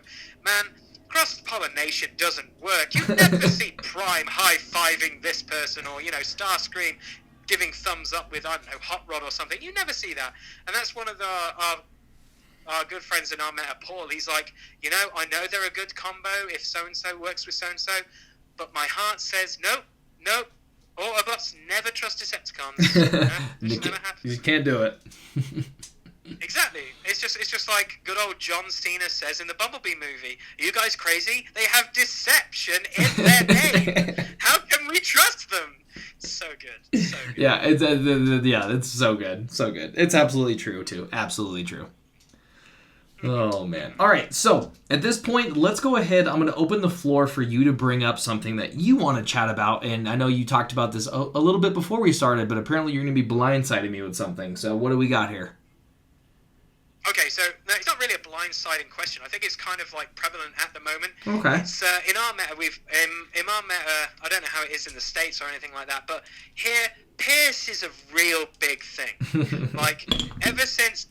man, cross-pollination doesn't work. You never see Prime high-fiving this person, or, Starscream giving thumbs up with, I don't know, Hot Rod or something. You never see that. And that's one of our good friends in our meta, Paul. He's like, I know they're a good combo if so-and-so works with so-and-so, but my heart says, nope, Autobots never trust Decepticons. Just never happens. You can't do it. Exactly. It's just like good old John Cena says in the Bumblebee movie. Are you guys crazy? They have deception in their name. How can we trust them? So good. So good. Yeah, it's so good. So good. It's absolutely true, too. Absolutely true. Oh, man. All right, so at this point, let's go ahead. I'm going to open the floor for you to bring up something that you want to chat about. And I know you talked about this a little bit before we started, but apparently you're going to be blindsiding me with something. So what do we got here? Okay, so no, it's not really a blindsiding question. I think it's kind of like prevalent at the moment. Okay. It's in our meta. In our meta. I don't know how it is in the States or anything like that, but here, Pierce is a real big thing. Like ever since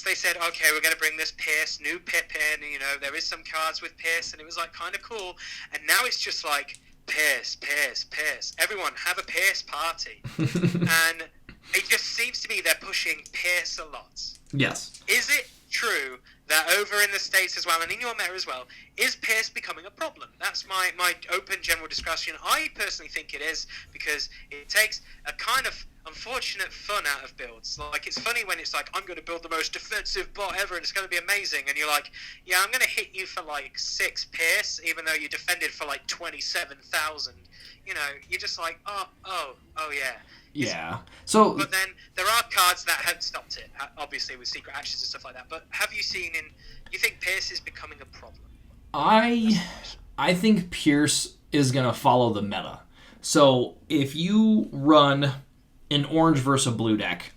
they said, okay, we're going to bring this Pierce new Pip in. There is some cards with Pierce, and it was like kind of cool. And now it's just like, Pierce, Pierce, Pierce. Everyone have a Pierce party. And it just seems to me they're pushing Pierce a lot. Yes. Is it true that over in the States as well, and in your meta as well, is Pierce becoming a problem? That's my open general discussion. I personally think it is, because it takes a kind of unfortunate fun out of builds. Like, it's funny when it's like, I'm going to build the most defensive bot ever and it's going to be amazing, and you're like, yeah, I'm going to hit you for like 6 Pierce, even though you defended for like 27,000. You know, you're just like, oh yeah. Yeah. So, but then there are cards that have stopped it, obviously with secret actions and stuff like that. But have you seen you think Pierce is becoming a problem? I think Pierce is going to follow the meta. So if you run an orange versus a blue deck,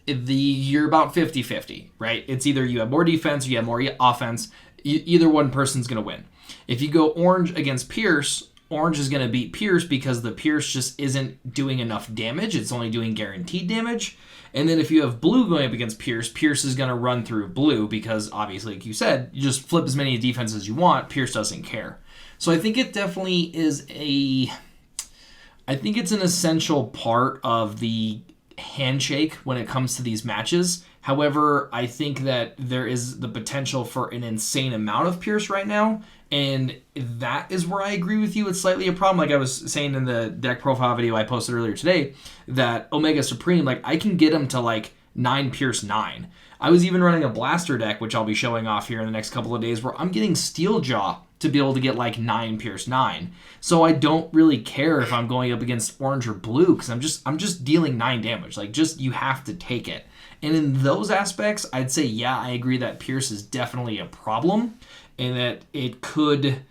you're about 50-50, right? It's either you have more defense or you have more offense. Either one person's going to win. If you go orange against Pierce, orange is going to beat Pierce because the Pierce just isn't doing enough damage. It's only doing guaranteed damage. And then if you have blue going up against Pierce, Pierce is going to run through blue because, obviously, like you said, you just flip as many defense as you want. Pierce doesn't care. So I think it definitely is I think it's an essential part of the handshake when it comes to these matches. However, I think that there is the potential for an insane amount of Pierce right now. And that is where I agree with you. It's slightly a problem. Like I was saying in the deck profile video I posted earlier today, that Omega Supreme, like I can get him to like 9 Pierce 9. I was even running a Blaster deck, which I'll be showing off here in the next couple of days, where I'm getting Steeljaw to be able to get like 9 Pierce 9. So I don't really care if I'm going up against orange or blue, because I'm just dealing 9 damage. Like, just, you have to take it. And in those aspects, I'd say, yeah, I agree that Pierce is definitely a problem, and that it could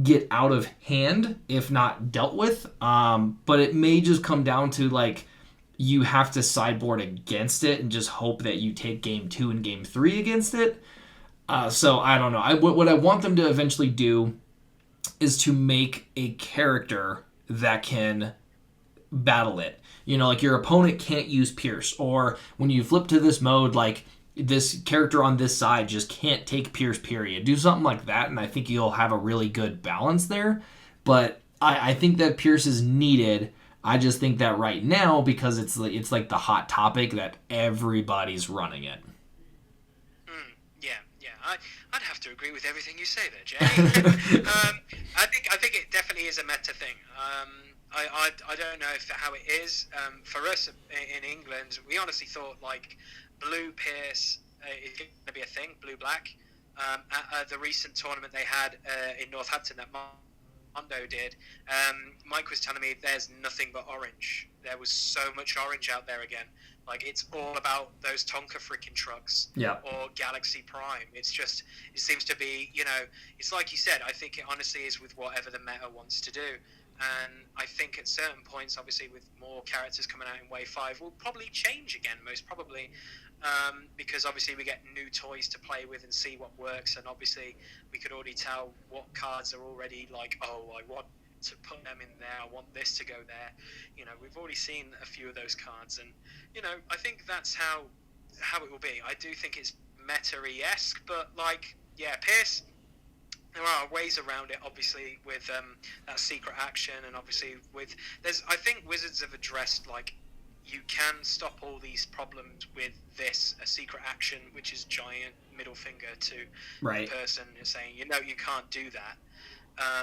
get out of hand if not dealt with. But it may just come down to, like, you have to sideboard against it and just hope that you take game 2 and game 3 against it. So I don't know. What I want them to eventually do is to make a character that can battle it. You know, like your opponent can't use Pierce, or when you flip to this mode, like this character on this side just can't take Pierce, period. Do something like that, and I think you'll have a really good balance there. But I think that Pierce is needed. I just think that right now, because it's like the hot topic, that everybody's running it. I'd have to agree with everything you say there, Jay. I think it definitely is a meta thing. I don't know how it is. For us in England, we honestly thought like blue Pierce is going to be a thing, blue-black. At the recent tournament they had in Northampton that Mondo did, Mike was telling me there's nothing but orange. There was so much orange out there again. Like, it's all about those Tonka freaking trucks, yeah, or Galaxy Prime. It's just, it seems to be, you know, it's like you said, I think it honestly is with whatever the meta wants to do. And I think at certain points, obviously with more characters coming out in Wave 5, will probably change again, most probably, because obviously we get new toys to play with and see what works, and obviously we could already tell what cards are already like, oh, I want to put them in there, I want this to go there. You know, we've already seen a few of those cards, and you know, I think that's how it will be. I do think it's meta-esque, but like, yeah, Pierce, there are ways around it, obviously, with that secret action, and obviously with I think Wizards have addressed, like, you can stop all these problems with this, a secret action, which is giant middle finger to the person saying, you know, you can't do that.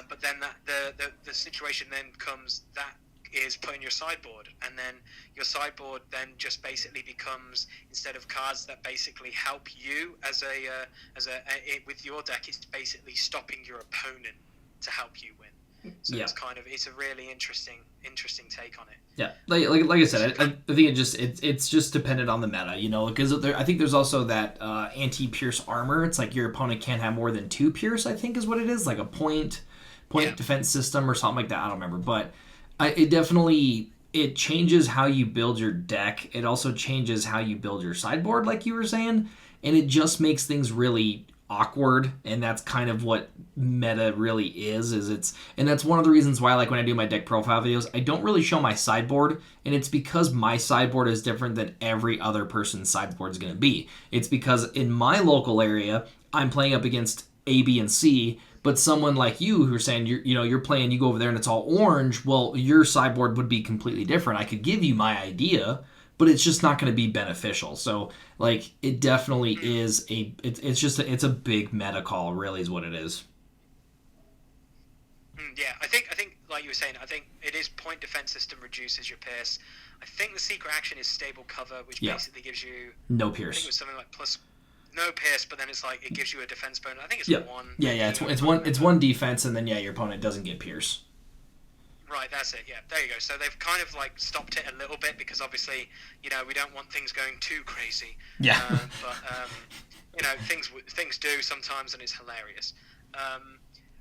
But then the situation then comes, that is putting your sideboard, and then your sideboard then just basically becomes, instead of cards that basically help you as with your deck, it's basically stopping your opponent to help you win. So yeah, it's a really interesting take on it. Yeah, like I said, I think it's just dependent on the meta, you know, because I think there's also that anti-pierce armor. It's like your opponent can't have more than 2 pierce, I think is what it is, like a point defense system or something like that. I don't remember, but it changes how you build your deck. It also changes how you build your sideboard, like you were saying, and it just makes things really awkward. And that's kind of what meta really is and that's one of the reasons why, like, when I do my deck profile videos, I don't really show my sideboard, and it's because my sideboard is different than every other person's sideboard is going to be. It's because in my local area, I'm playing up against A, B, and C, But someone like you who's saying you're playing, you go over there and it's all orange. Well, your sideboard would be completely different. I could give you my idea, but it's just not going to be beneficial. So like it definitely is it's a big meta call, really, is what it is. Yeah, I think like you were saying, I think it is point defense system reduces your pierce. I think the secret action is stable cover, which basically gives you no I think pierce. it was something like plus no pierce, but then it's like it gives you a defense bonus. I think it's one. Yeah, it's one defense, and then your opponent doesn't get pierce. Right, that's it. Yeah, there you go. So they've kind of like stopped it a little bit because obviously, we don't want things going too crazy. Yeah. But things do sometimes, and it's hilarious.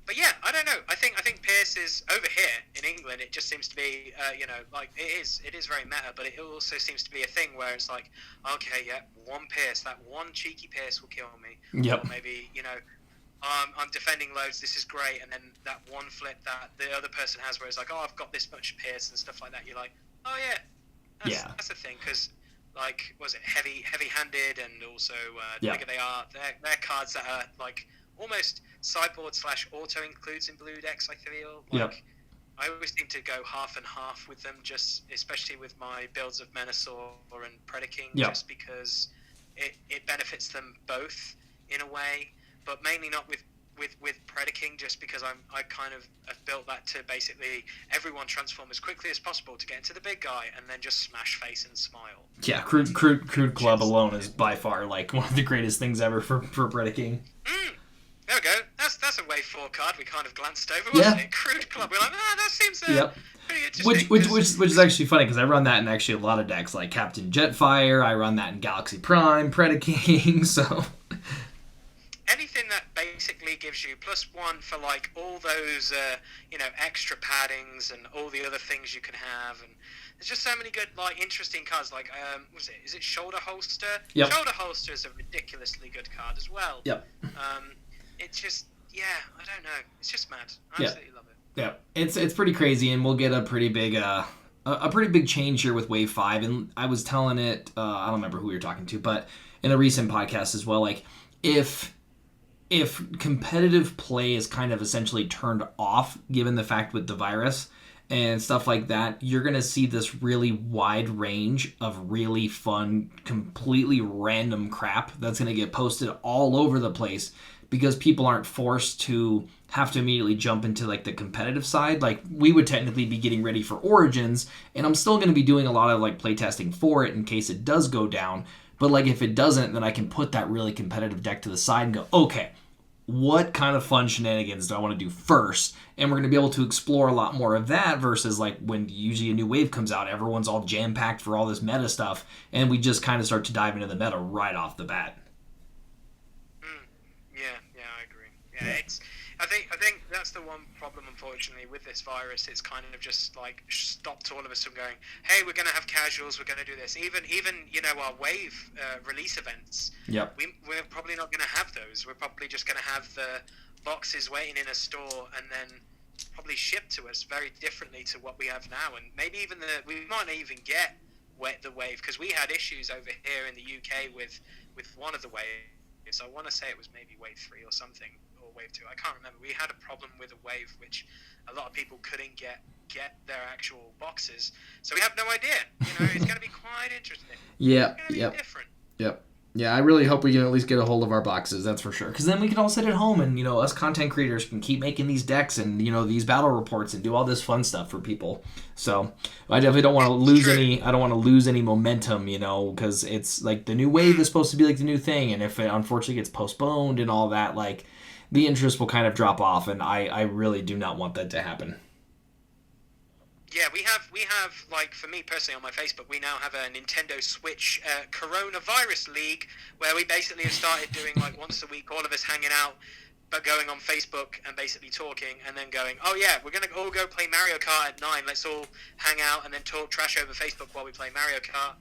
But yeah, I don't know. I think Pierce is over here in England. It just seems to be, like it is very meta, but it also seems to be a thing where it's like, okay, yeah, one Pierce, that one cheeky Pierce will kill me. Yep. Or maybe I'm defending loads. This is great, and then that one flip that the other person has, where it's like, oh, I've got this much Pierce and stuff like that. You're like, oh yeah, that's the thing, because like, was it heavy-handed, and also the bigger they are, they're cards that are like almost sideboard / auto includes in blue decks. I feel like I always seem to go half and half with them, just especially with my builds of Menasor and Predaking, just because it benefits them both in a way, but mainly not with Predaking, just because I kind of have built that to basically everyone transform as quickly as possible to get into the big guy and then just smash face and smile. Yeah, Crude Club alone is by far like one of the greatest things ever for Predaking. There we go. That's a wave 4 card we kind of glanced over, wasn't it? Crude Club. We're like, that seems pretty interesting. Which is actually funny, because I run that in actually a lot of decks, like Captain Jetfire. I run that in Galaxy Prime, Predaking, so... Anything that basically gives you +1 for like all those extra paddings and all the other things you can have, and there's just so many good like interesting cards. Like is it Shoulder Holster? Yep. Shoulder Holster is a ridiculously good card as well. Yep. It's just I don't know. It's just mad. I absolutely love it. Yeah, it's pretty crazy, and we'll get a pretty big pretty big change here with Wave 5. And I was telling it, I don't remember who we were talking to, but in a recent podcast as well, like if competitive play is kind of essentially turned off, given the fact with the virus and stuff like that, you're going to see this really wide range of really fun, completely random crap that's going to get posted all over the place, because people aren't forced to have to immediately jump into like the competitive side. Like we would technically be getting ready for Origins, and I'm still going to be doing a lot of like playtesting for it in case it does go down. But like if it doesn't, then I can put that really competitive deck to the side and go, okay, what kind of fun shenanigans do I want to do first? And we're going to be able to explore a lot more of that versus like when usually a new wave comes out, everyone's all jam-packed for all this meta stuff, and we just kind of start to dive into the meta right off the bat. Yeah, I agree. Yeah. I think that's the one problem, unfortunately, with this virus. It's kind of just like stopped all of us from going, hey, we're going to have casuals, we're going to do this. Even our wave release events. Yep. We're probably not going to have those. We're probably just going to have the boxes waiting in a store and then probably shipped to us very differently to what we have now. And maybe even we might not even get the wave, because we had issues over here in the UK with one of the waves. I want to say it was maybe wave 3 or something. Wave 2, I can't remember. We had a problem with a wave which a lot of people couldn't get their actual boxes, so we have no idea. It's going to be quite interesting. Yeah. It's going to be different. Yep. Yeah, I really hope we can at least get a hold of our boxes, that's for sure. Because then we can all sit at home and, us content creators can keep making these decks and, these battle reports and do all this fun stuff for people. So I definitely don't want to lose any momentum, because it's like the new wave is supposed to be like the new thing. And if it unfortunately gets postponed and all that, like the interest will kind of drop off. And I really do not want that to happen. Yeah, we have like, for me personally on my Facebook, we now have a Nintendo Switch coronavirus league where we basically have started doing like once a week, all of us hanging out, but going on Facebook and basically talking and then going, oh yeah, we're going to all go play Mario Kart at 9. Let's all hang out and then talk trash over Facebook while we play Mario Kart.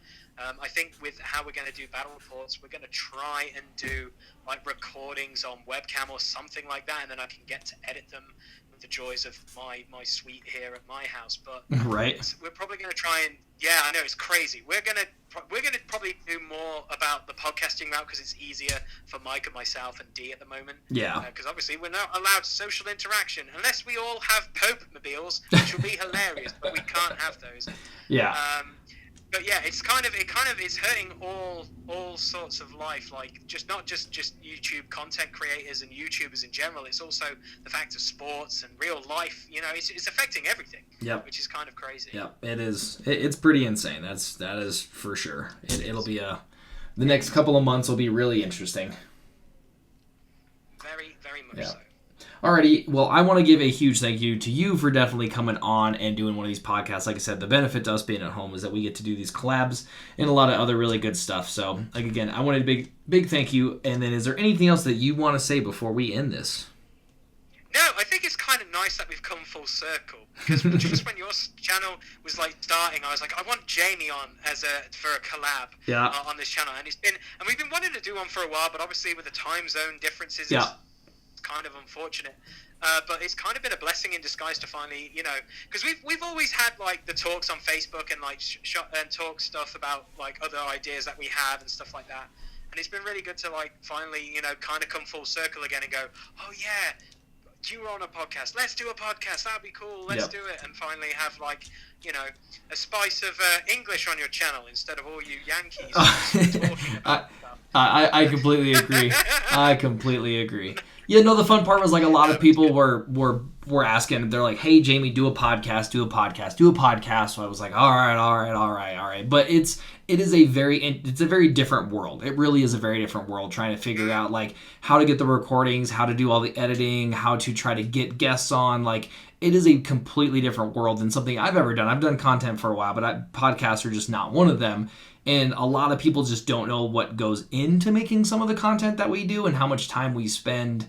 I think with how we're going to do battle reports, we're going to try and do like recordings on webcam or something like that, and then I can get to edit them the joys of my suite here at my house. But right. we're probably going to try and I know it's crazy. We're gonna probably do more about the podcasting route because it's easier for Mike and myself and Dee at the moment. Yeah. Because obviously we're not allowed social interaction unless we all have Pope mobiles, which will be hilarious, but we can't have those. Yeah. But yeah, it's it's hurting all sorts of life, like not just YouTube content creators and YouTubers in general. It's also the fact of sports and real life. It's affecting everything. Yep. Which is kind of crazy. Yep, it is. It's pretty insane. That is for sure. It'll be the next couple of months will be really interesting. Very, very much so. Alrighty, well, I want to give a huge thank you to you for definitely coming on and doing one of these podcasts. Like I said, the benefit to us being at home is that we get to do these collabs and a lot of other really good stuff. So, again, I wanted a big thank you. And then is there anything else that you want to say before we end this? No, I think it's kind of nice that we've come full circle. Because just when your channel was starting, I was like, I want Jamie on for a collab on this channel. And we've been wanting to do one for a while, but obviously with the time zone differences, it's kind of unfortunate. But it's kind of been a blessing in disguise to finally, because we've always had the talks on Facebook and and talk stuff about other ideas that we have and stuff like that. And it's been really good to finally, kind of come full circle again and go, oh yeah, you were on a podcast. Let's do a podcast. That'd be cool. Let's do it. And finally have a spice of English on your channel instead of all you Yankees talking about stuff. I completely agree. I completely agree. Yeah, no, the fun part was a lot of people were asking. They're like, "Hey, Jamie, do a podcast. So I was like, all right. But it's a very different world. It really is a very different world trying to figure out how to get the recordings, how to do all the editing, how to try to get guests on. It is a completely different world than something I've ever done. I've done content for a while, but podcasts are just not one of them. And a lot of people just don't know what goes into making some of the content that we do and how much time we spend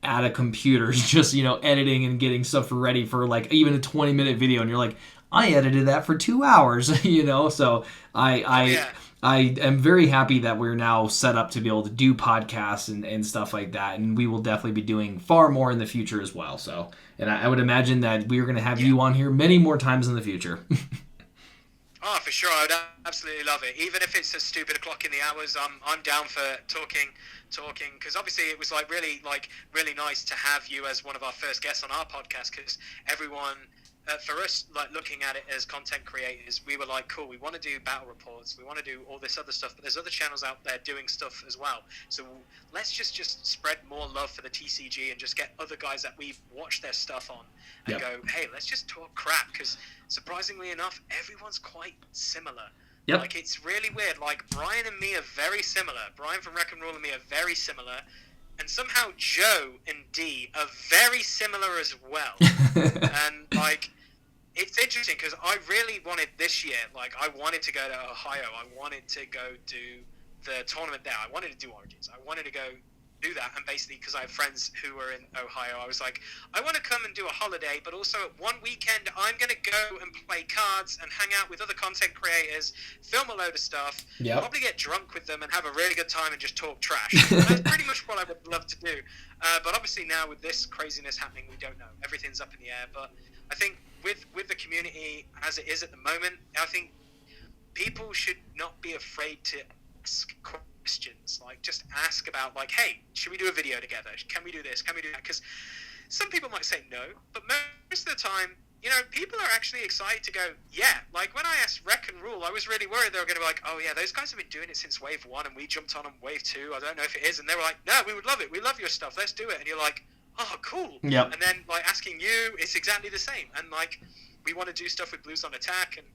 at a computer just, editing and getting stuff ready for even a 20-minute video. And you're like, I edited that for 2 hours, So I am very happy that we're now set up to be able to do podcasts and stuff like that. And we will definitely be doing far more in the future as well. So, and I would imagine that we are going to have you on here many more times in the future. Oh, for sure. I would absolutely love it. Even if it's a stupid o'clock in the hours, I'm down for talking. Because obviously it was really nice to have you as one of our first guests on our podcast. Because everyone, for us, looking at it as content creators, we were cool. We want to do battle reports. We want to do all this other stuff. But there's other channels out there doing stuff as well. So let's just spread more love for the TCG and just get other guys that we've watched their stuff on and go, hey, let's just talk crap. Because surprisingly enough, everyone's quite similar. Yep. It's really weird. Brian and me are very similar. Brian from Wreck and Roll and me are very similar. And somehow Joe and Dee are very similar as well. And, it's interesting because I really wanted this year, I wanted to go to Ohio. I wanted to go do the tournament there. I wanted to do Origins. I wanted to go do that. And basically, because I have friends who are in Ohio, I was like, I want to come and do a holiday, but also one weekend, I'm going to go and play cards and hang out with other content creators, film a load of stuff, probably get drunk with them and have a really good time and just talk trash. That's pretty much what I would love to do. But obviously now with this craziness happening, we don't know. Everything's up in the air. But I think with the community as it is at the moment, I think people should not be afraid to ask questions. Just ask about hey, should we do a video together? Can we do this? Can we do that? Because some people might say no, but most of the time, people are actually excited to go, yeah. When I asked Wreck and Rule, I was really worried they were going to be like, oh yeah, those guys have been doing it since wave 1 and we jumped on wave 2. I don't know if it is. And they were like, no, we would love it. We love your stuff. Let's do it. And you're like, oh, cool. Yep. And then asking you, it's exactly the same. And we want to do stuff with Blues on Attack and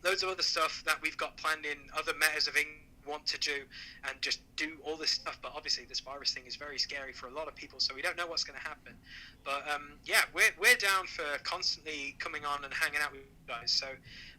loads of other stuff that we've got planned in other metas of England want to do and just do all this stuff. But obviously this virus thing is very scary for a lot of people, so we don't know what's going to happen. But we're down for constantly coming on and hanging out with you guys. So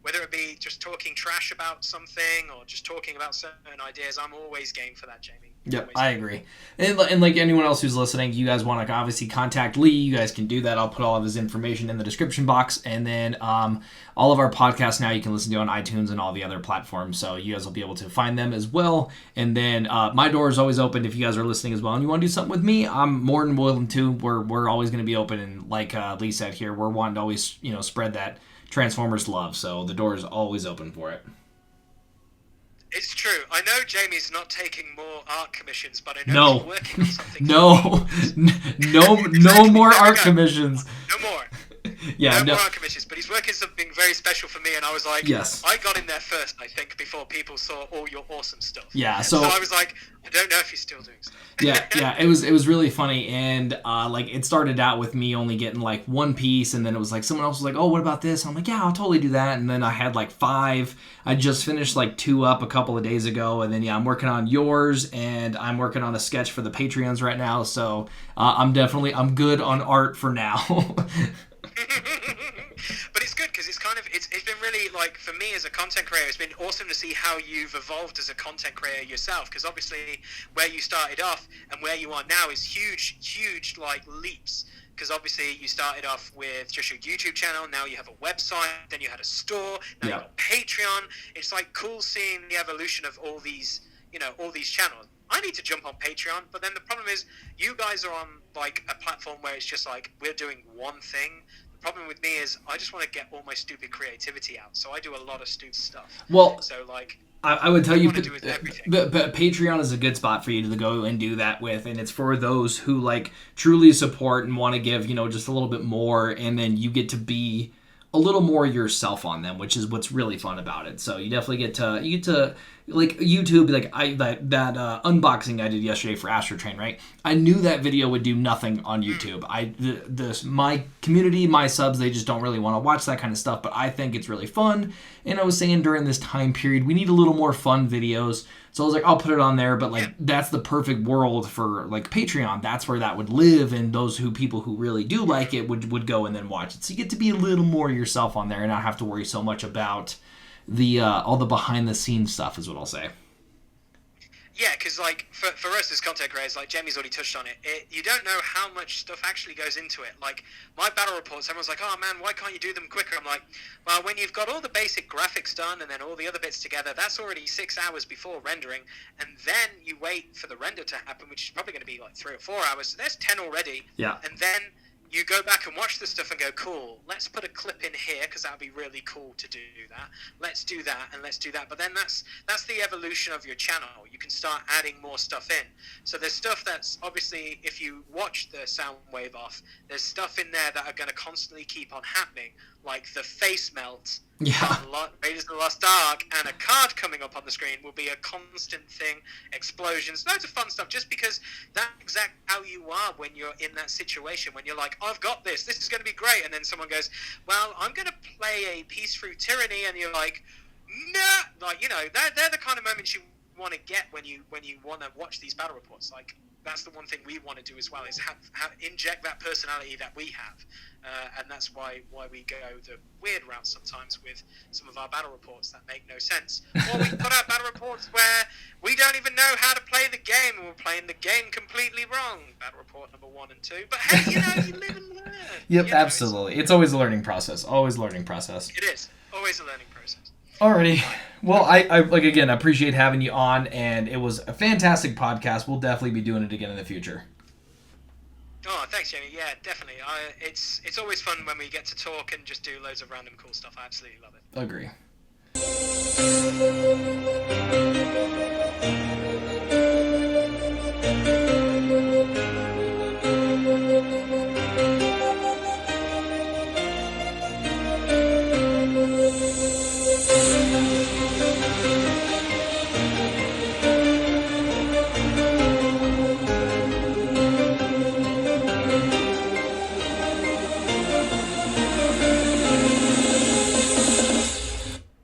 whether it be just talking trash about something or just talking about certain ideas, I'm always game for that, Jamie. Yep, I agree. And like anyone else who's listening, you guys want to obviously contact Lee, you guys can do that. I'll put all of his information in the description box. And then all of our podcasts now you can listen to on iTunes and all the other platforms. So you guys will be able to find them as well. And then my door is always open if you guys are listening as well. And you want to do something with me, I'm more than willing to. We're always going to be open. And like Lee said here, we're wanting to always, spread that Transformers love. So the door is always open for it. It's true. I know Jamie's not taking more art commissions, but I know he's working on something. No more art commissions. No more. Yeah, no more art commissions, but he's working something very special for me, and I was like, yes. I got in there first, I think, before people saw all your awesome stuff. Yeah, so I was like, I don't know if he's still doing stuff. yeah, it was really funny, and like it started out with me only getting like one piece, and then it was like someone else was like, oh, what about this? And I'm like, yeah, I'll totally do that, and then I had like 5. I just finished like 2 up a couple of days ago, and then I'm working on yours, and I'm working on a sketch for the Patreons right now, so I'm good on art for now. But it's good because it's been really, like, for me as a content creator, it's been awesome to see how you've evolved as a content creator yourself, because obviously where you started off and where you are now is huge like leaps, because obviously you started off with just your YouTube channel, now you have a website, then you had a store, now you've got Patreon. It's like cool seeing the evolution of all these channels. I need to jump on Patreon, but then the problem is you guys are on like a platform where it's just like we're doing one thing. The problem with me is I just want to get all my stupid creativity out, so I do a lot of stupid stuff. Well, so like I would tell you, but Patreon is a good spot for you to go and do that with, and it's for those who like truly support and want to give, just a little bit more, and then you get to be a little more yourself on them, which is what's really fun about it. So you definitely get to like YouTube, like that unboxing I did yesterday for Astro Train, right? I knew that video would do nothing on YouTube. My community, my subs, they just don't really want to watch that kind of stuff, but I think it's really fun. And I was saying during this time period, we need a little more fun videos. So I was like, I'll put it on there, but like that's the perfect world for like Patreon. That's where that would live, and those people who really do like it would go and then watch it. So you get to be a little more yourself on there and not have to worry so much about the all the behind the scenes stuff, is what I'll say. Yeah, because like for us as content creators, like Jamie's already touched on it, you don't know how much stuff actually goes into it. Like my battle reports, everyone's like, oh man, why can't you do them quicker? I'm like, well, when you've got all the basic graphics done and then all the other bits together, that's already 6 hours before rendering, and then you wait for the render to happen, which is probably going to be like 3 or 4 hours, so there's 10 already. Yeah. And then you go back and watch the stuff and go, cool, let's put a clip in here because that would be really cool to do that. Let's do that and let's do that. But then that's the evolution of your channel. You can start adding more stuff in. So there's stuff that's obviously, if you watch the sound wave off, there's stuff in there that are going to constantly keep on happening, like the face melt. Yeah. Raiders of the Lost Ark and a card coming up on the screen will be a constant thing. Explosions, loads of fun stuff, just because that's exactly how you are when you're in that situation, when you're like, I've got this is going to be great, and then someone goes, well, I'm going to play a piece through Tyranny, and you're like, nah, like, they're the kind of moments you want to get when you want to watch these battle reports. Like, that's the one thing we want to do as well, is have inject that personality that we have, and that's why we go the weird route sometimes with some of our battle reports that make no sense. Or we put out battle reports where we don't even know how to play the game, and we're playing the game completely wrong. Battle report number 1 and 2. But hey, you live and learn. Yep, absolutely. It's always a learning process. Always a learning process. It is always a learning process. Alrighty. Well, I like, again, I appreciate having you on, and it was a fantastic podcast. We'll definitely be doing it again in the future. Oh, thanks, Jamie. Yeah, definitely. It's always fun when we get to talk and just do loads of random cool stuff. I absolutely love it. Agree.